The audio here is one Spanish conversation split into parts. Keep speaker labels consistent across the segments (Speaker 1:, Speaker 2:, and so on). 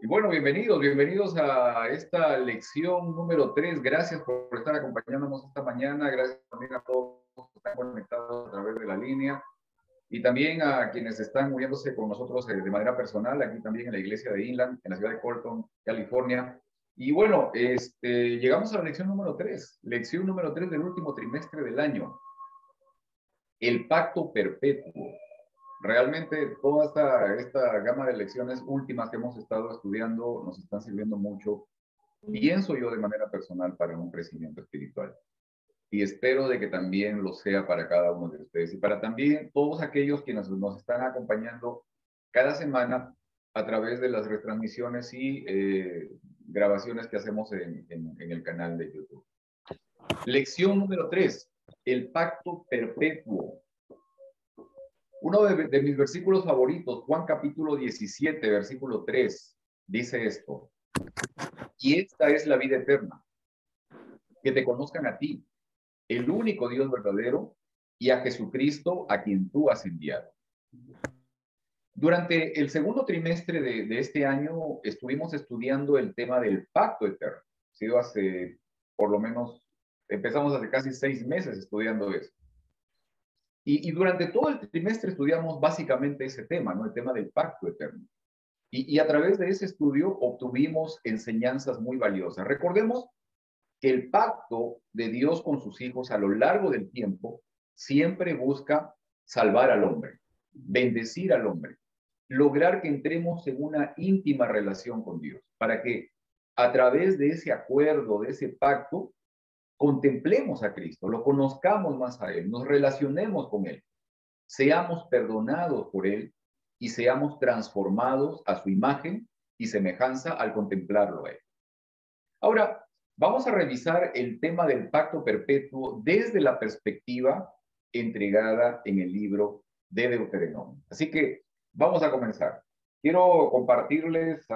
Speaker 1: Y bueno, bienvenidos a esta lección número 3. Gracias por estar acompañándonos esta mañana. Gracias también a todos los que están conectados a través de la línea y también a quienes están uniéndose con nosotros de manera personal, aquí también en la iglesia de Inland, en la ciudad de Colton, California. Y bueno, llegamos a la lección número 3, lección número 3 del último trimestre del año. El pacto perpetuo. Realmente toda esta gama de lecciones últimas que hemos estado estudiando nos están sirviendo mucho, pienso yo de manera personal, para un crecimiento espiritual. Y espero de que también lo sea para cada uno de ustedes y para también todos aquellos quienes nos están acompañando cada semana a través de las retransmisiones y grabaciones que hacemos en el canal de YouTube. Lección número 3, el pacto perpetuo. Uno de mis versículos favoritos, Juan capítulo 17, versículo 3, dice esto: y esta es la vida eterna, que te conozcan a ti, el único Dios verdadero, y a Jesucristo, a quien tú has enviado. Durante el segundo trimestre de este año estuvimos estudiando el tema del pacto eterno. Ha sido hace, por lo menos, empezamos hace casi 6 meses estudiando eso. Y durante todo el trimestre estudiamos básicamente ese tema, ¿no? El tema del pacto eterno. Y a través de ese estudio obtuvimos enseñanzas muy valiosas. Recordemos que el pacto de Dios con sus hijos a lo largo del tiempo siempre busca salvar al hombre, bendecir al hombre, lograr que entremos en una íntima relación con Dios, para que a través de ese acuerdo, de ese pacto, contemplemos a Cristo, lo conozcamos más a Él, nos relacionemos con Él, seamos perdonados por Él y seamos transformados a su imagen y semejanza al contemplarlo a Él. Ahora, vamos a revisar el tema del pacto perpetuo desde la perspectiva entregada en el libro de Deuteronomio. Así que vamos a comenzar. Quiero compartirles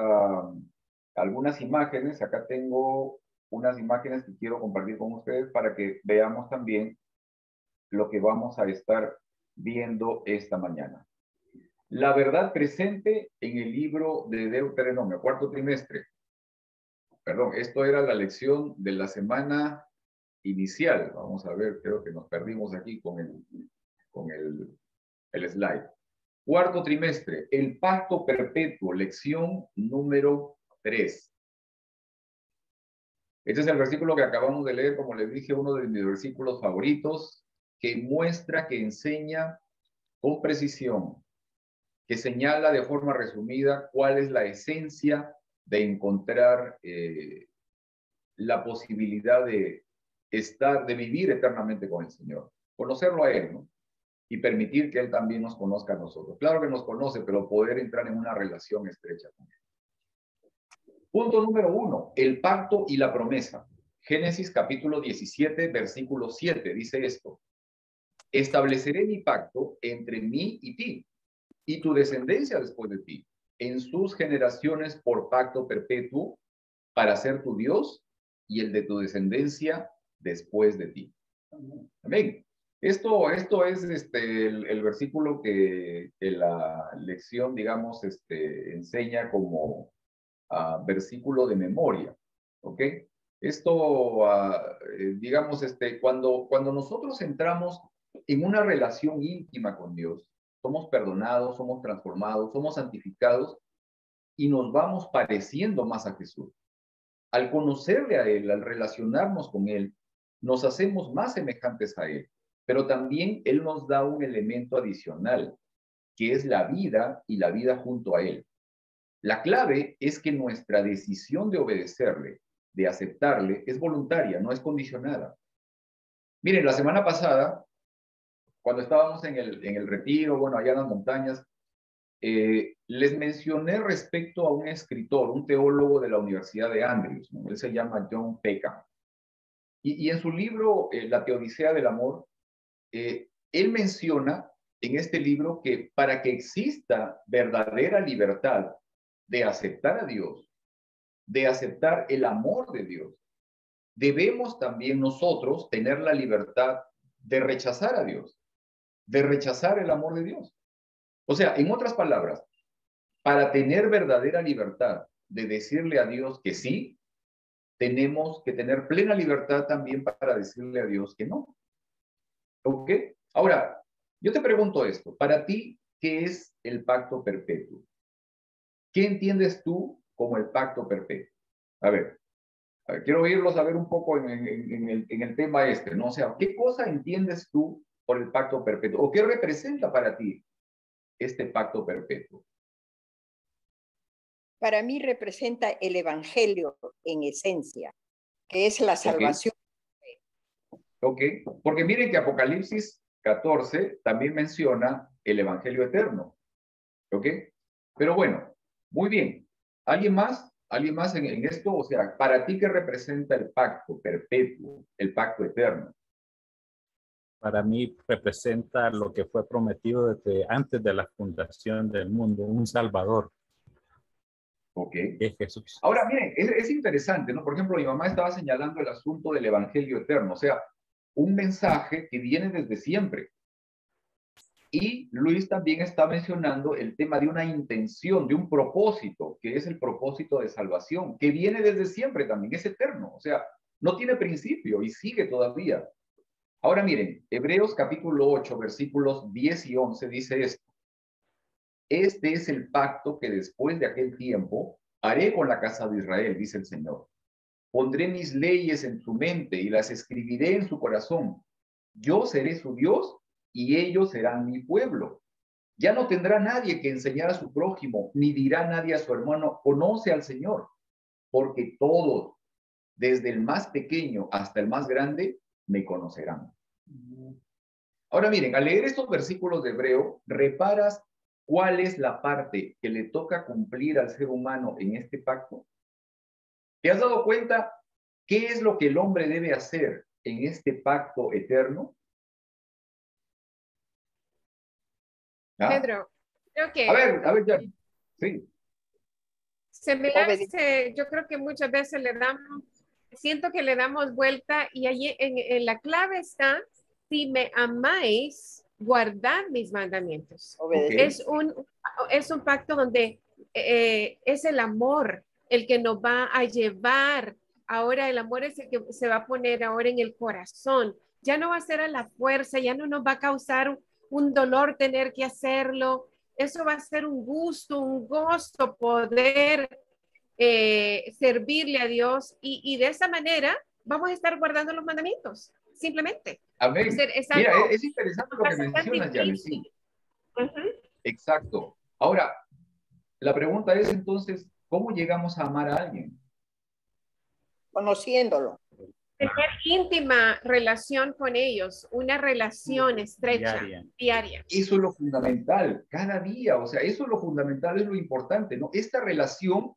Speaker 1: algunas imágenes. Acá tengo unas imágenes que quiero compartir con ustedes para que veamos también lo que vamos a estar viendo esta mañana. La verdad presente en el libro de Deuteronomio, cuarto trimestre. Perdón, esto era la lección de la semana inicial. Vamos a ver, creo que nos perdimos aquí con el slide. Cuarto trimestre, el pacto perpetuo, lección número 3. Este es el versículo que acabamos de leer, como les dije, uno de mis versículos favoritos, que muestra, que enseña con precisión, que señala de forma resumida cuál es la esencia de encontrar la posibilidad de vivir eternamente con el Señor, conocerlo a Él, ¿no? Y permitir que Él también nos conozca a nosotros. Claro que nos conoce, pero poder entrar en una relación estrecha con Él. Punto número 1, el pacto y la promesa. Génesis capítulo 17, versículo 7, dice esto: estableceré mi pacto entre mí y ti, y tu descendencia después de ti, en sus generaciones por pacto perpetuo, para ser tu Dios y el de tu descendencia después de ti. Amén. Esto es el versículo que la lección, digamos, enseña como versículo de memoria. ¿Ok? Esto, digamos, cuando nosotros entramos en una relación íntima con Dios, somos perdonados, somos transformados, somos santificados y nos vamos pareciendo más a Jesús. Al conocerle a Él, al relacionarnos con Él, nos hacemos más semejantes a Él, pero también Él nos da un elemento adicional, que es la vida y la vida junto a Él. La clave es que nuestra decisión de obedecerle, de aceptarle, es voluntaria, no es condicionada. Miren, la semana pasada, cuando estábamos en el retiro, bueno, allá en las montañas, les mencioné respecto a un escritor, un teólogo de la Universidad de Andrews, ¿no? Él se llama John Peckham. Y en su libro, La Teodicea del Amor, él menciona en este libro que para que exista verdadera libertad de aceptar a Dios, de aceptar el amor de Dios, debemos también nosotros tener la libertad de rechazar a Dios, de rechazar el amor de Dios. O sea, en otras palabras, para tener verdadera libertad de decirle a Dios que sí, tenemos que tener plena libertad también para decirle a Dios que no. ¿Ok? Ahora, yo te pregunto esto. Para ti, ¿qué es el pacto perpetuo? ¿Qué entiendes tú como el pacto perpetuo? A ver, quiero oírlos a ver un poco en el tema este, ¿no? O sea, ¿qué cosa entiendes tú por el pacto perpetuo? ¿O qué representa para ti este pacto perpetuo?
Speaker 2: Para mí representa el Evangelio en esencia, que es la salvación.
Speaker 1: Ok, porque miren que Apocalipsis 14 también menciona el Evangelio eterno. ¿Ok? Pero bueno, muy bien. ¿Alguien más? ¿Alguien más en esto? O sea, ¿para ti qué representa el pacto perpetuo, el pacto eterno?
Speaker 3: Para mí representa lo que fue prometido desde antes de la fundación del mundo, un Salvador,
Speaker 1: Ok.
Speaker 3: que es Jesús.
Speaker 1: Ahora, miren, es interesante, ¿no? Por ejemplo, mi mamá estaba señalando el asunto del Evangelio eterno, o sea, un mensaje que viene desde siempre. Y Luis también está mencionando el tema de una intención, de un propósito, que es el propósito de salvación, que viene desde siempre también, es eterno, o sea, no tiene principio y sigue todavía. Ahora miren, Hebreos capítulo 8, versículos 10 y 11 dice esto. Este es el pacto que después de aquel tiempo haré con la casa de Israel, dice el Señor. Pondré mis leyes en su mente y las escribiré en su corazón. Yo seré su Dios y ellos serán mi pueblo. Ya no tendrá nadie que enseñar a su prójimo, ni dirá nadie a su hermano, conoce al Señor, porque todos, desde el más pequeño hasta el más grande, me conocerán. Ahora miren, al leer estos versículos de Hebreo, reparas cuál es la parte que le toca cumplir al ser humano en este pacto. ¿Te has dado cuenta qué es lo que el hombre debe hacer en este pacto eterno? ¿Ah?
Speaker 4: Pedro, creo que
Speaker 1: A ver, ya. Sí.
Speaker 4: se me hace, yo creo que muchas veces le damos, siento que le damos vuelta y allí en la clave está, si me amáis, guardad mis mandamientos.
Speaker 1: Okay.
Speaker 4: Es un pacto donde es el amor el que nos va a llevar. Ahora el amor es el que se va a poner ahora en el corazón. Ya no va a ser a la fuerza, ya no nos va a causar un dolor tener que hacerlo. Eso va a ser un gusto, un gozo poder servirle a Dios y de esa manera vamos a estar guardando los mandamientos, simplemente.
Speaker 1: Amén.
Speaker 4: Es
Speaker 1: Mira,
Speaker 4: algo
Speaker 1: es interesante lo que mencionas, Janet. Sí. Exacto. Ahora, la pregunta es entonces, ¿cómo llegamos a amar a alguien?
Speaker 2: Conociéndolo.
Speaker 4: Tener íntima relación con ellos, una relación estrecha, diaria.
Speaker 1: Eso es lo fundamental, cada día, o sea, eso es lo fundamental, es lo importante, ¿no? Esta relación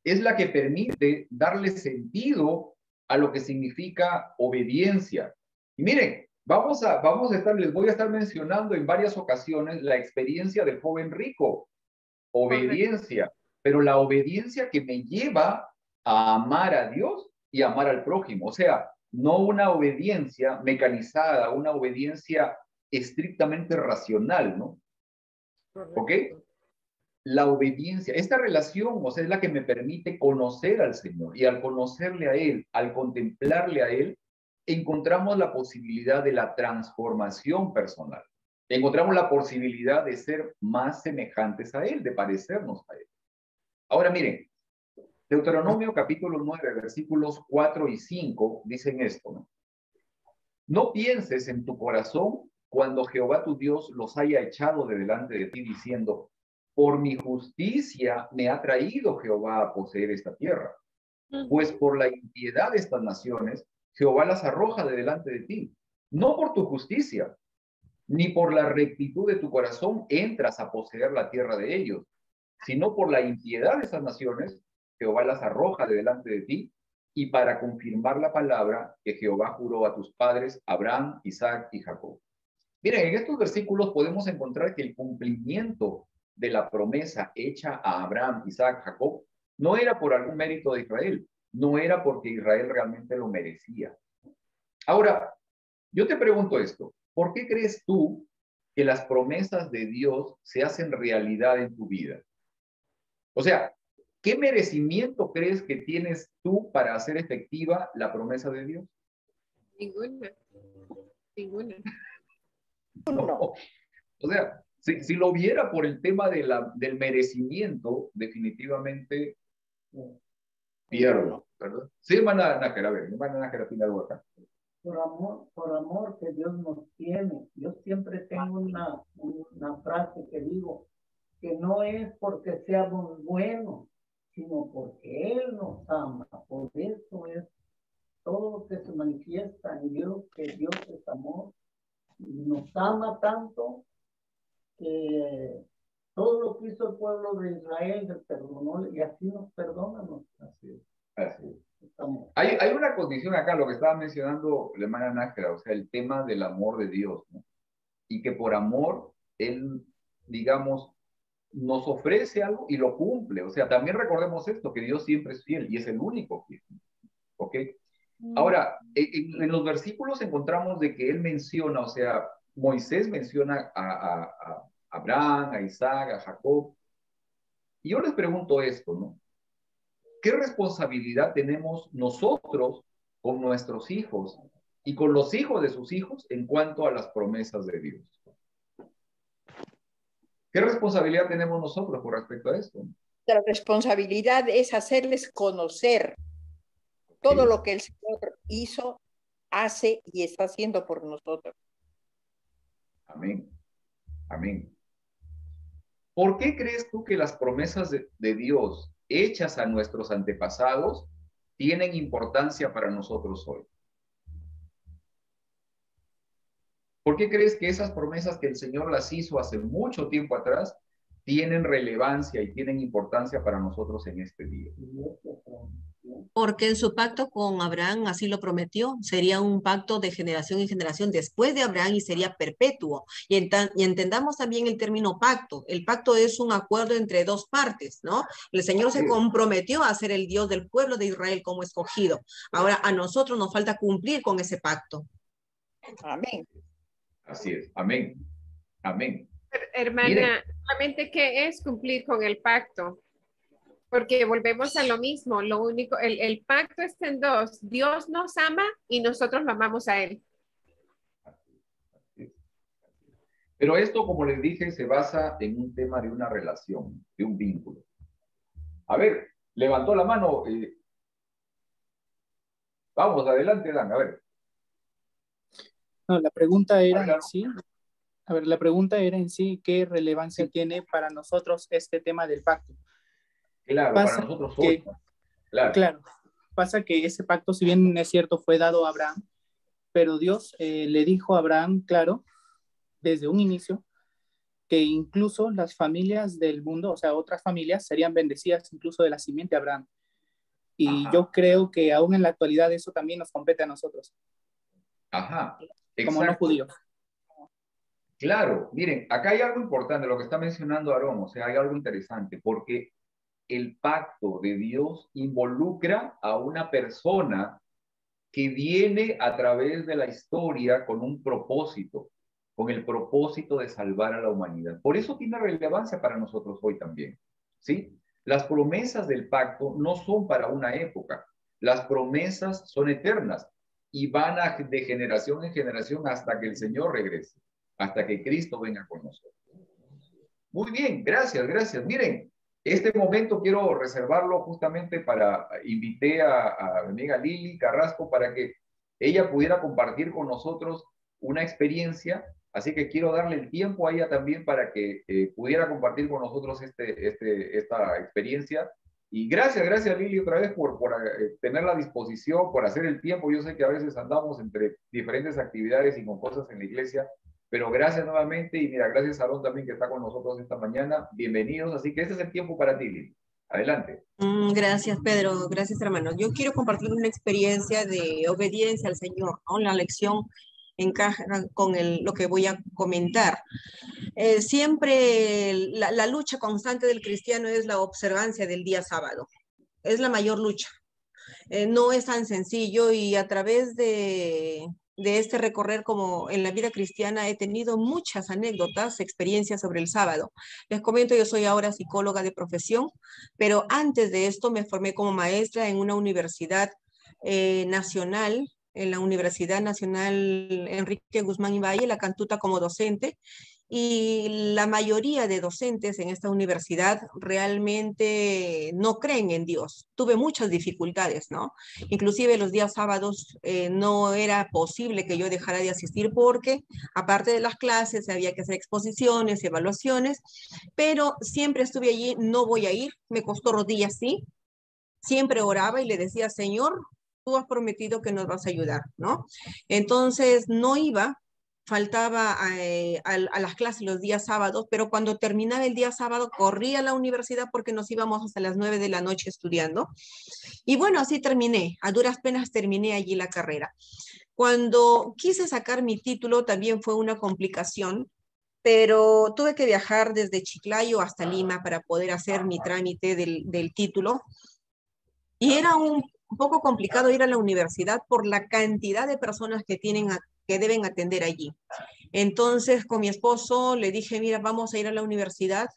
Speaker 1: es la que permite darle sentido a lo que significa obediencia. Y miren, vamos a estar, les voy a estar mencionando en varias ocasiones la experiencia del joven rico. Obediencia, pero la obediencia que me lleva a amar a Dios y amar al prójimo. O sea, no una obediencia mecanizada, una obediencia estrictamente racional, ¿no? ¿Ok? La obediencia, esta relación, o sea, es la que me permite conocer al Señor y al conocerle a Él, al contemplarle a Él, encontramos la posibilidad de la transformación personal. Encontramos la posibilidad de ser más semejantes a Él, de parecernos a Él. Ahora miren, Deuteronomio capítulo 9, versículos 4 y 5 dicen esto, ¿no? No pienses en tu corazón cuando Jehová tu Dios los haya echado de delante de ti diciendo, por mi justicia me ha traído Jehová a poseer esta tierra. Pues por la impiedad de estas naciones, Jehová las arroja de delante de ti. No por tu justicia, ni por la rectitud de tu corazón entras a poseer la tierra de ellos, sino por la impiedad de esas naciones, Jehová las arroja de delante de ti, y para confirmar la palabra que Jehová juró a tus padres, Abraham, Isaac y Jacob. Miren, en estos versículos podemos encontrar que el cumplimiento de la promesa hecha a Abraham, Isaac, Jacob, no era por algún mérito de Israel, no era porque Israel realmente lo merecía. Ahora, yo te pregunto esto, ¿por qué crees tú que las promesas de Dios se hacen realidad en tu vida? O sea, ¿qué merecimiento crees que tienes tú para hacer efectiva la promesa de Dios?
Speaker 4: Ninguna. Ninguna.
Speaker 1: No. O sea, si lo viera por el tema del merecimiento, definitivamente pierdo, ¿verdad? Sí, hermana Nájera, a ver, hermana Nájera tiene algo acá.
Speaker 5: Por amor que Dios nos tiene. Yo siempre tengo una frase que digo, que no es porque seamos buenos, sino porque Él nos ama. Por eso es todo lo que se manifiesta en Dios, que Dios es amor. Y nos ama tanto que todo lo que hizo el pueblo de Israel le perdonó y así nos perdona.
Speaker 1: Así es. Así es. Hay una condición acá, lo que estaba mencionando la hermana Nájera, o sea, el tema del amor de Dios, ¿no? Y que por amor, Él, digamos, nos ofrece algo y lo cumple. O sea, también recordemos esto, que Dios siempre es fiel y es el único fiel. ¿Ok? Ahora, en los versículos encontramos de que Él menciona, o sea, Moisés menciona a Abraham, a Isaac, a Jacob. Y yo les pregunto esto, ¿no? ¿Qué responsabilidad tenemos nosotros con nuestros hijos y con los hijos de sus hijos en cuanto a las promesas de Dios? ¿Qué responsabilidad tenemos nosotros con respecto a esto?
Speaker 2: La responsabilidad es hacerles conocer todo lo que el Señor hizo, hace y está haciendo por nosotros.
Speaker 1: Amén. Amén. ¿Por qué crees tú que las promesas de Dios hechas a nuestros antepasados tienen importancia para nosotros hoy? ¿Por qué crees que esas promesas que el Señor las hizo hace mucho tiempo atrás tienen relevancia y tienen importancia para nosotros en este día?
Speaker 6: Porque en su pacto con Abraham así lo prometió, sería un pacto de generación en generación después de Abraham y sería perpetuo. Y entendamos también el término pacto. El pacto es un acuerdo entre dos partes, ¿no? El Señor se comprometió a ser el Dios del pueblo de Israel como escogido. Ahora a nosotros nos falta cumplir con ese pacto.
Speaker 2: Amén.
Speaker 1: Así es. Amén. Amén.
Speaker 4: Hermana, solamente ¿qué es cumplir con el pacto? Porque volvemos a lo mismo, lo único, el pacto está en dos, Dios nos ama y nosotros lo amamos a Él.
Speaker 1: Pero esto, como les dije, se basa en un tema de una relación, de un vínculo. A ver, levantó la mano. Vamos, adelante, Dan, a ver.
Speaker 7: No, la pregunta era en sí, a ver, la pregunta era en sí, ¿qué relevancia tiene para nosotros este tema del pacto?
Speaker 1: Claro, para nosotros hoy.
Speaker 7: Claro, pasa que ese pacto, si bien es cierto, fue dado a Abraham, pero Dios le dijo a Abraham, claro, desde un inicio, que incluso las familias del mundo, o sea, otras familias, serían bendecidas incluso de la simiente de Abraham. Y yo creo que aún en la actualidad eso también nos compete a nosotros.
Speaker 1: Ajá, exacto.
Speaker 7: Como no judíos.
Speaker 1: Claro, miren, acá hay algo importante, lo que está mencionando Aarón, o sea, hay algo interesante, porque el pacto de Dios involucra a una persona que viene a través de la historia con un propósito, con el propósito de salvar a la humanidad. Por eso tiene relevancia para nosotros hoy también, ¿sí? Las promesas del pacto no son para una época, las promesas son eternas y van de generación en generación hasta que el Señor regrese, hasta que Cristo venga con nosotros. Muy bien, gracias, gracias. Miren, este momento quiero reservarlo justamente para, invité a mi amiga Lili Carrasco para que ella pudiera compartir con nosotros una experiencia, así que quiero darle el tiempo a ella también para que pudiera compartir con nosotros esta experiencia. Y gracias Lili otra vez por tener la disposición, por hacer el tiempo. Yo sé que a veces andamos entre diferentes actividades y con cosas en la iglesia, pero gracias nuevamente y mira, gracias a Aarón también que está con nosotros esta mañana. Bienvenidos, así que este es el tiempo para ti, Lili. Adelante.
Speaker 6: Gracias, Pedro. Gracias, hermano. Yo quiero compartir una experiencia de obediencia al Señor, ¿no? La lección encaja con lo que voy a comentar. Siempre la lucha constante del cristiano es la observancia del día sábado. Es la mayor lucha. No es tan sencillo y a través de de este recorrer como en la vida cristiana he tenido muchas anécdotas, experiencias sobre el sábado. Les comento, yo soy ahora psicóloga de profesión, pero antes de esto me formé como maestra en una universidad nacional, en la Universidad Nacional Enrique Guzmán y Valle, La Cantuta, como docente. Y la mayoría de docentes en esta universidad realmente no creen en Dios. Tuve muchas dificultades, ¿no? Inclusive los días sábados no era posible que yo dejara de asistir porque aparte de las clases había que hacer exposiciones, evaluaciones, pero siempre estuve allí, no voy a ir, me costó rodillas, sí. Siempre oraba y le decía, Señor, tú has prometido que nos vas a ayudar, ¿no? Entonces no iba, faltaba a las clases los días sábados, pero cuando terminaba el día sábado corría a la universidad porque nos íbamos hasta las 9 de la noche estudiando. Y bueno, así terminé, a duras penas terminé allí la carrera. Cuando quise sacar mi título también fue una complicación, pero tuve que viajar desde Chiclayo hasta Lima para poder hacer mi trámite del título. Y era un poco complicado ir a la universidad por la cantidad de personas que deben atender allí. Entonces, con mi esposo le dije, mira, vamos a ir a la universidad,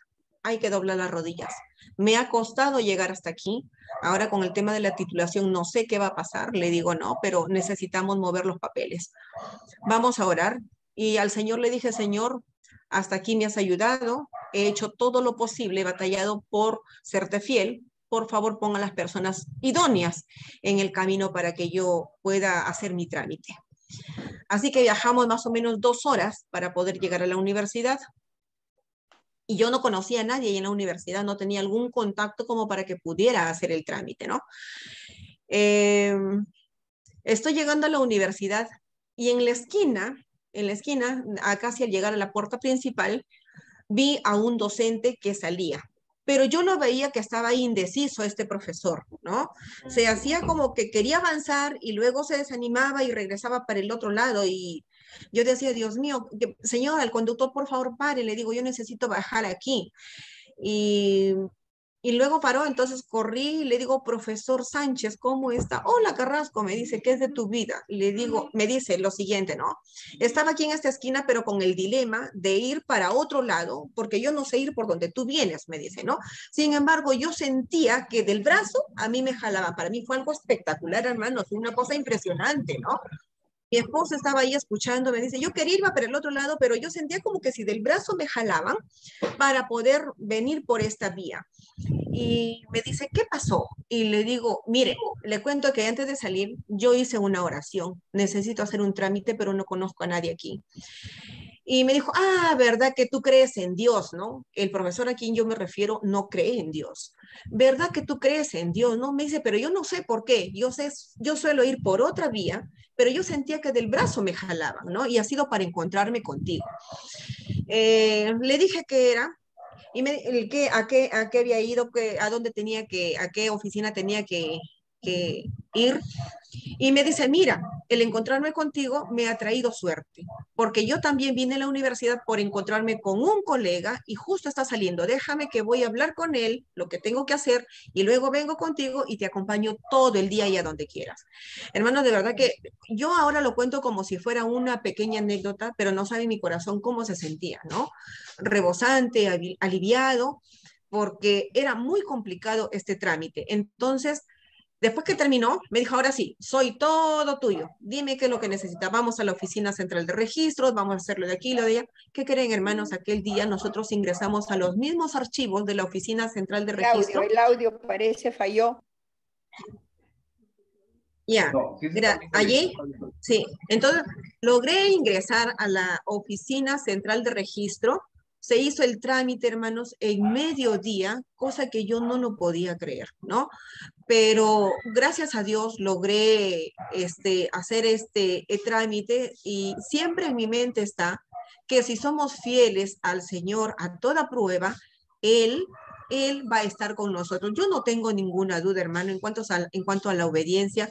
Speaker 6: hay que doblar las rodillas. Me ha costado llegar hasta aquí. Ahora con el tema de la titulación no sé qué va a pasar. Le digo, no, pero necesitamos mover los papeles. Vamos a orar. Y al Señor le dije, Señor, hasta aquí me has ayudado. He hecho todo lo posible, he batallado por serte fiel. Por favor, ponga a las personas idóneas en el camino para que yo pueda hacer mi trámite. Así que viajamos más o menos 2 horas para poder llegar a la universidad. Y yo no conocía a nadie y en la universidad no tenía algún contacto como para que pudiera hacer el trámite, ¿no? Estoy llegando a la universidad y en la esquina, casi al llegar a la puerta principal, vi a un docente que salía. Pero yo lo veía que estaba indeciso este profesor, ¿no? Se hacía como que quería avanzar y luego se desanimaba y regresaba para el otro lado y yo decía, Dios mío, señor, al conductor, por favor, pare, le digo, yo necesito bajar aquí. Y luego paró, entonces corrí y le digo, profesor Sánchez, ¿cómo está? Hola, Carrasco, me dice, ¿qué es de tu vida? Le digo, me dice lo siguiente, ¿no? Estaba aquí en esta esquina, pero con el dilema de ir para otro lado, porque yo no sé ir por donde tú vienes, me dice, ¿no? Sin embargo, yo sentía que del brazo a mí me jalaban. Para mí fue algo espectacular, hermano, fue una cosa impresionante, ¿no? Mi esposo estaba ahí escuchando, me dice, yo quería ir para el otro lado, pero yo sentía como que si del brazo me jalaban para poder venir por esta vía. Y me dice, ¿qué pasó? Y le digo, mire, le cuento que antes de salir yo hice una oración, necesito hacer un trámite, pero no conozco a nadie aquí. Y me dijo, ¿verdad que tú crees en Dios, no? El profesor a quien yo me refiero no cree en Dios. ¿Verdad que tú crees en Dios, no? Me dice, pero yo no sé por qué. Yo suelo ir por otra vía, pero yo sentía que del brazo me jalaban, ¿no? Y ha sido para encontrarme contigo. Le dije que era, y a qué había ido, a dónde a qué oficina tenía que ir. Y me dice, mira, el encontrarme contigo me ha traído suerte, porque yo también vine a la universidad por encontrarme con un colega y justo está saliendo. Déjame que voy a hablar con él, lo que tengo que hacer, y luego vengo contigo y te acompaño todo el día y a donde quieras. Hermano, de verdad que yo ahora lo cuento como si fuera una pequeña anécdota, pero no sabe mi corazón cómo se sentía, ¿no? Rebosante, aliviado, porque era muy complicado este trámite. Entonces, después que terminó, me dijo, ahora sí, soy todo tuyo. Dime qué es lo que necesitas. Vamos a la oficina central de registros, vamos a hacerlo de aquí, lo de allá. ¿Qué creen, hermanos? Aquel día nosotros ingresamos a los mismos archivos de la oficina central de registro.
Speaker 2: El audio parece falló.
Speaker 6: Ya,
Speaker 1: No, sí,
Speaker 6: era allí, sí. Entonces, logré ingresar a la oficina central de registro. Se hizo el trámite, hermanos, en mediodía, cosa que yo no lo podía creer, ¿no? Pero gracias a Dios logré hacer este trámite y siempre en mi mente está que si somos fieles al Señor a toda prueba, Él Él va a estar con nosotros. Yo no tengo ninguna duda, hermano, en cuanto a la obediencia,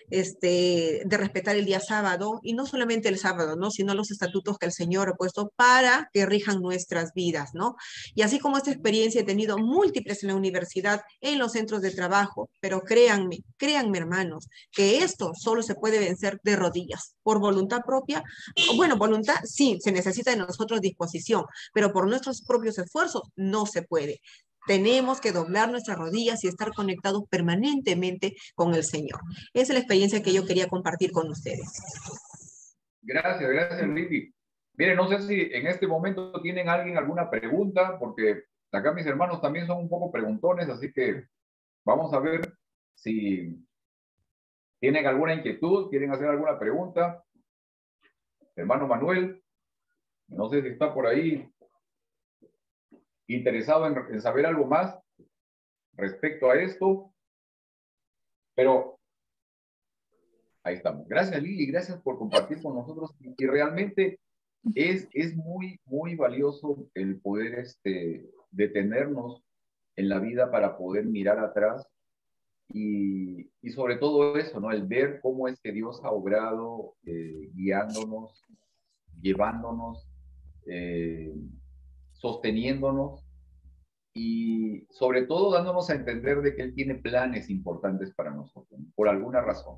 Speaker 6: de respetar el día sábado, y no solamente el sábado, ¿no? Sino los estatutos que el Señor ha puesto para que rijan nuestras vidas, ¿no? Y así como esta experiencia he tenido múltiples en la universidad, en los centros de trabajo, pero créanme, hermanos, que esto solo se puede vencer de rodillas, por voluntad propia. Bueno, voluntad sí, se necesita de nosotros disposición, pero por nuestros propios esfuerzos no se puede. Tenemos que doblar nuestras rodillas y estar conectados permanentemente con el Señor. Esa es la experiencia que yo quería compartir con ustedes.
Speaker 1: Gracias, Lili. Miren, no sé si en este momento tienen alguna pregunta, porque acá mis hermanos también son un poco preguntones, así que vamos a ver si tienen alguna inquietud, quieren hacer alguna pregunta. Hermano Manuel, no sé si está por ahí interesado en saber algo más respecto a esto, pero ahí estamos. Gracias, Lili, gracias por compartir con nosotros, y realmente es muy, muy valioso el poder detenernos en la vida para poder mirar atrás y sobre todo eso, ¿no? El ver cómo es que Dios ha obrado, guiándonos, llevándonos, sosteniéndonos, y sobre todo dándonos a entender de que Él tiene planes importantes para nosotros, por alguna razón.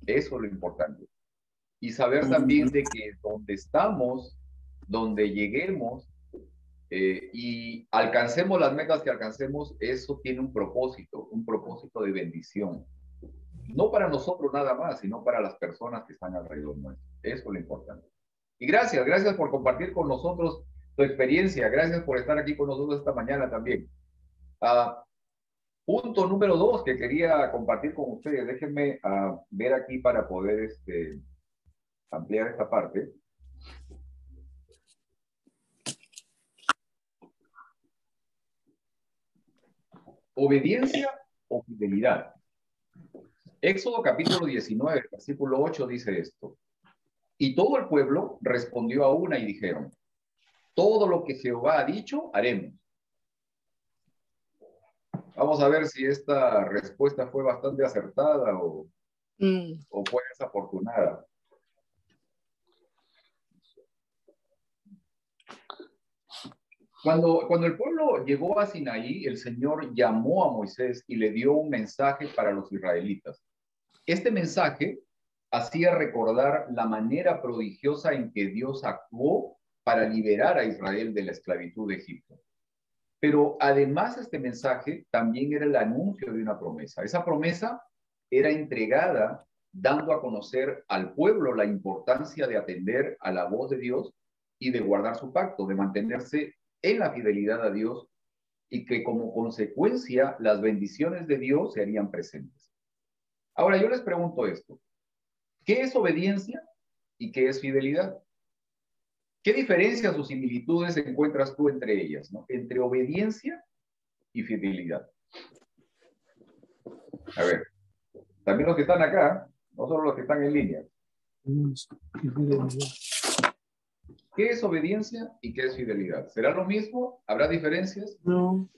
Speaker 1: Eso es lo importante. Y saber también de que donde estamos, donde lleguemos y alcancemos las metas que alcancemos, eso tiene un propósito de bendición. No para nosotros nada más, sino para las personas que están alrededor nuestro. Eso es lo importante. Y gracias por compartir con nosotros tu experiencia. Gracias por estar aquí con nosotros esta mañana también. Punto número 2 que quería compartir con ustedes. Déjenme ver aquí para poder ampliar esta parte. Obediencia o fidelidad. Éxodo capítulo 19, versículo 8 dice esto. Y todo el pueblo respondió a una y dijeron: todo lo que Jehová ha dicho, haremos. Vamos a ver si esta respuesta fue bastante acertada o fue desafortunada. Cuando el pueblo llegó a Sinaí, el Señor llamó a Moisés y le dio un mensaje para los israelitas. Este mensaje hacía recordar la manera prodigiosa en que Dios actuó para liberar a Israel de la esclavitud de Egipto. Pero además este mensaje también era el anuncio de una promesa. Esa promesa era entregada dando a conocer al pueblo la importancia de atender a la voz de Dios y de guardar su pacto, de mantenerse en la fidelidad a Dios, y que como consecuencia las bendiciones de Dios se harían presentes. Ahora yo les pregunto esto: ¿qué es obediencia y qué es fidelidad? ¿Qué diferencias o similitudes encuentras tú entre ellas, ¿no? Entre obediencia y fidelidad. A ver, también los que están acá, no solo los que están en línea. ¿Qué es obediencia y qué es fidelidad? ¿Será lo mismo? ¿Habrá diferencias?
Speaker 8: No.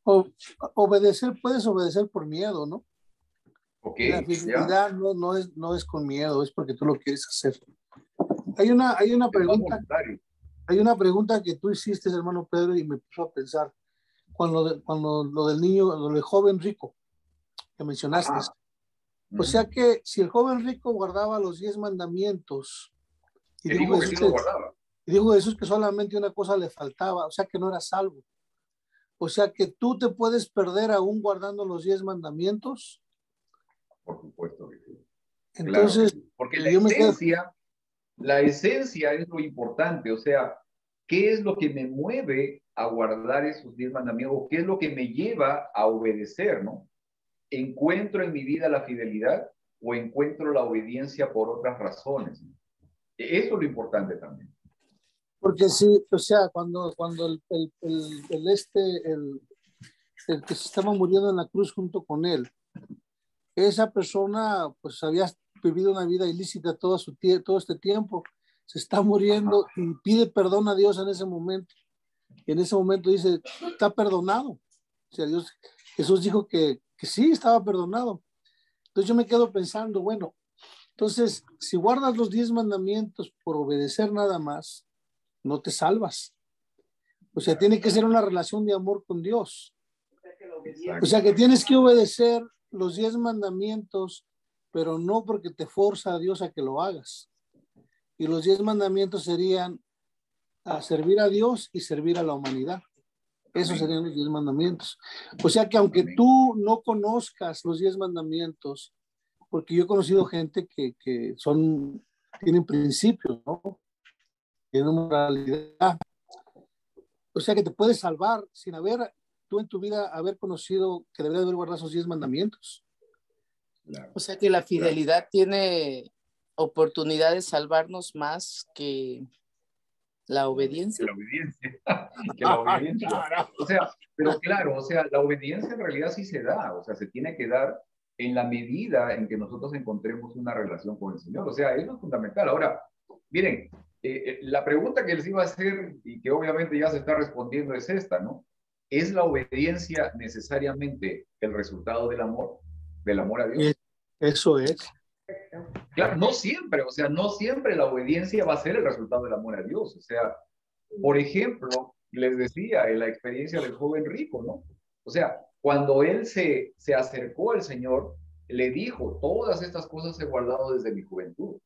Speaker 8: Puedes obedecer por miedo, ¿no?
Speaker 1: Ok.
Speaker 8: La fidelidad no es con miedo, es porque tú lo quieres hacer. Hay una pregunta que tú hiciste, hermano Pedro, y me puso a pensar cuando lo del niño, lo del joven rico que mencionaste. Ajá. O sea que si el joven rico guardaba los 10 mandamientos y dijo Jesús que solamente una cosa le faltaba, o sea que no era salvo. O sea que tú te puedes perder aún guardando los 10 mandamientos.
Speaker 1: Por supuesto que sí.
Speaker 8: Entonces,
Speaker 1: claro, porque la esencia es lo importante. O sea, ¿qué es lo que me mueve a guardar esos 10 mandamientos? ¿Qué es lo que me lleva a obedecer, no? ¿Encuentro en mi vida la fidelidad o encuentro la obediencia por otras razones? Eso es lo importante también.
Speaker 8: Porque sí, o sea, cuando el que se estaba muriendo en la cruz junto con él, esa persona pues había vivido una vida ilícita todo este tiempo, se está muriendo y pide perdón a Dios en ese momento. Y en ese momento dice, está perdonado. O sea, Jesús dijo que sí, estaba perdonado. Entonces yo me quedo pensando, bueno, entonces, si guardas los 10 mandamientos por obedecer nada más, no te salvas. O sea, tiene que ser una relación de amor con Dios. O sea, que tienes que obedecer los 10 mandamientos, pero no porque te forza a Dios a que lo hagas. Y los 10 mandamientos serían a servir a Dios y servir a la humanidad. Esos serían los 10 mandamientos. O sea que aunque tú no conozcas los 10 mandamientos, porque yo he conocido gente que tienen principios, ¿no? Tienen moralidad. O sea que te puedes salvar sin tú en tu vida haber conocido que deberías haber guardado esos 10 mandamientos.
Speaker 1: Claro.
Speaker 9: O sea que la fidelidad tiene oportunidad de salvarnos más que la obediencia.
Speaker 1: Que la obediencia. Que la obediencia.
Speaker 8: Claro.
Speaker 1: O sea, pero claro, o sea, la obediencia en realidad sí se da, o sea, se tiene que dar en la medida en que nosotros encontremos una relación con el Señor. O sea, eso es fundamental. Ahora, miren, la pregunta que les iba a hacer y que obviamente ya se está respondiendo es esta, ¿no? ¿Es la obediencia necesariamente el resultado del amor a Dios?
Speaker 8: Eso es.
Speaker 1: Claro, no siempre, o sea, no siempre la obediencia va a ser el resultado del amor a Dios. O sea, por ejemplo, les decía en la experiencia del joven rico, ¿no? O sea, cuando él se acercó al Señor, le dijo, todas estas cosas he guardado desde mi juventud.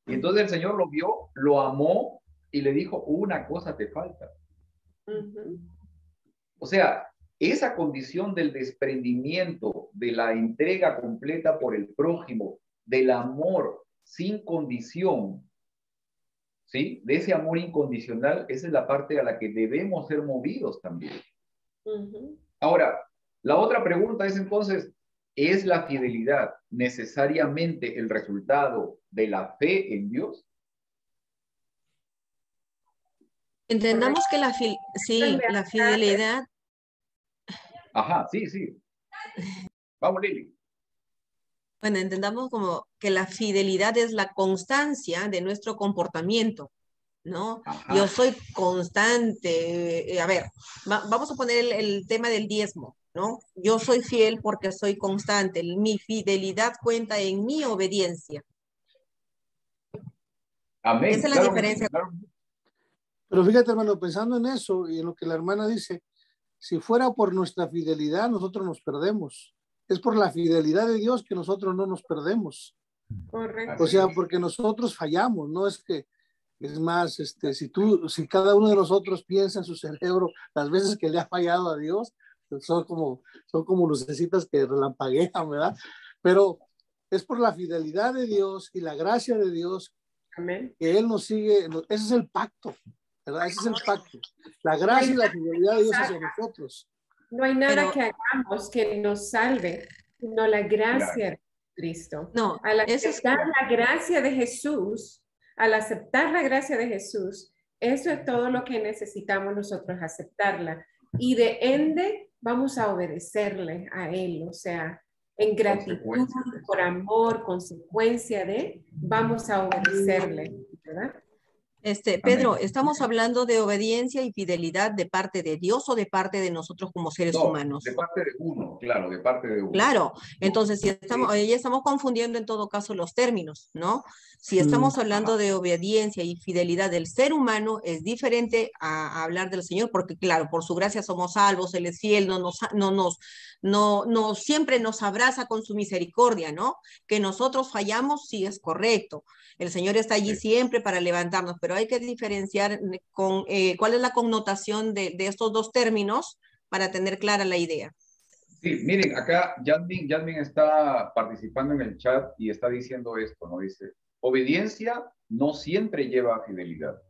Speaker 1: Y entonces el Señor lo vio, lo amó y le dijo, una cosa te falta. O sea, esa condición del desprendimiento, de la entrega completa por el prójimo, del amor sin condición, ¿sí? De ese amor incondicional, esa es la parte a la que debemos ser movidos también. Ahora, la otra pregunta es entonces, ¿es la fidelidad necesariamente el resultado de la fe en Dios?
Speaker 6: Entendamos que la fidelidad.
Speaker 1: Ajá, sí, sí. Vamos, Lili.
Speaker 6: Bueno, entendamos como que la fidelidad es la constancia de nuestro comportamiento, ¿no?
Speaker 1: Ajá.
Speaker 6: Yo soy constante. A ver, vamos a poner el tema del diezmo, ¿no? Yo soy fiel porque soy constante. Mi fidelidad cuenta en mi obediencia.
Speaker 1: Amén.
Speaker 6: Esa es la diferencia.
Speaker 1: Claro.
Speaker 8: Pero fíjate, hermano, pensando en eso y en lo que la hermana dice, si fuera por nuestra fidelidad, nosotros nos perdemos. Es por la fidelidad de Dios que nosotros no nos perdemos.
Speaker 4: Correcto.
Speaker 8: O sea, porque nosotros fallamos, no es que, es más, si cada uno de nosotros piensa en su cerebro las veces que le ha fallado a Dios, pues son como lucecitas que relampaguean, ¿verdad? Pero es por la fidelidad de Dios y la gracia de Dios.
Speaker 4: Amén.
Speaker 8: Que Él nos sigue, ese es el pacto, ¿verdad? Ese es el pacto. La gracia y la fidelidad de Dios hacia nosotros.
Speaker 4: No hay nada que hagamos que nos salve, sino la gracia de Cristo.
Speaker 6: No,
Speaker 4: al aceptar la gracia de Jesús, eso es todo lo que necesitamos nosotros aceptarla. Y de ende vamos a obedecerle a Él, o sea, en gratitud, por amor, consecuencia de, vamos a obedecerle, ¿verdad?
Speaker 6: Pedro, ¿estamos hablando de obediencia y fidelidad de parte de Dios o de parte de nosotros como seres humanos?
Speaker 1: De parte de uno, claro, de parte de uno.
Speaker 6: Claro, entonces ya estamos confundiendo en todo caso los términos, ¿no? Si estamos hablando de obediencia y fidelidad del ser humano, es diferente a hablar del Señor, porque claro, por su gracia somos salvos, Él es fiel, no siempre nos abraza con su misericordia, ¿no? Que nosotros fallamos, sí es correcto. El Señor está allí siempre para levantarnos, pero hay que diferenciar cuál es la connotación de estos dos términos para tener clara la idea.
Speaker 1: Sí, miren, acá Yasmin está participando en el chat y está diciendo esto, ¿no? Dice, obediencia no siempre lleva a fidelidad.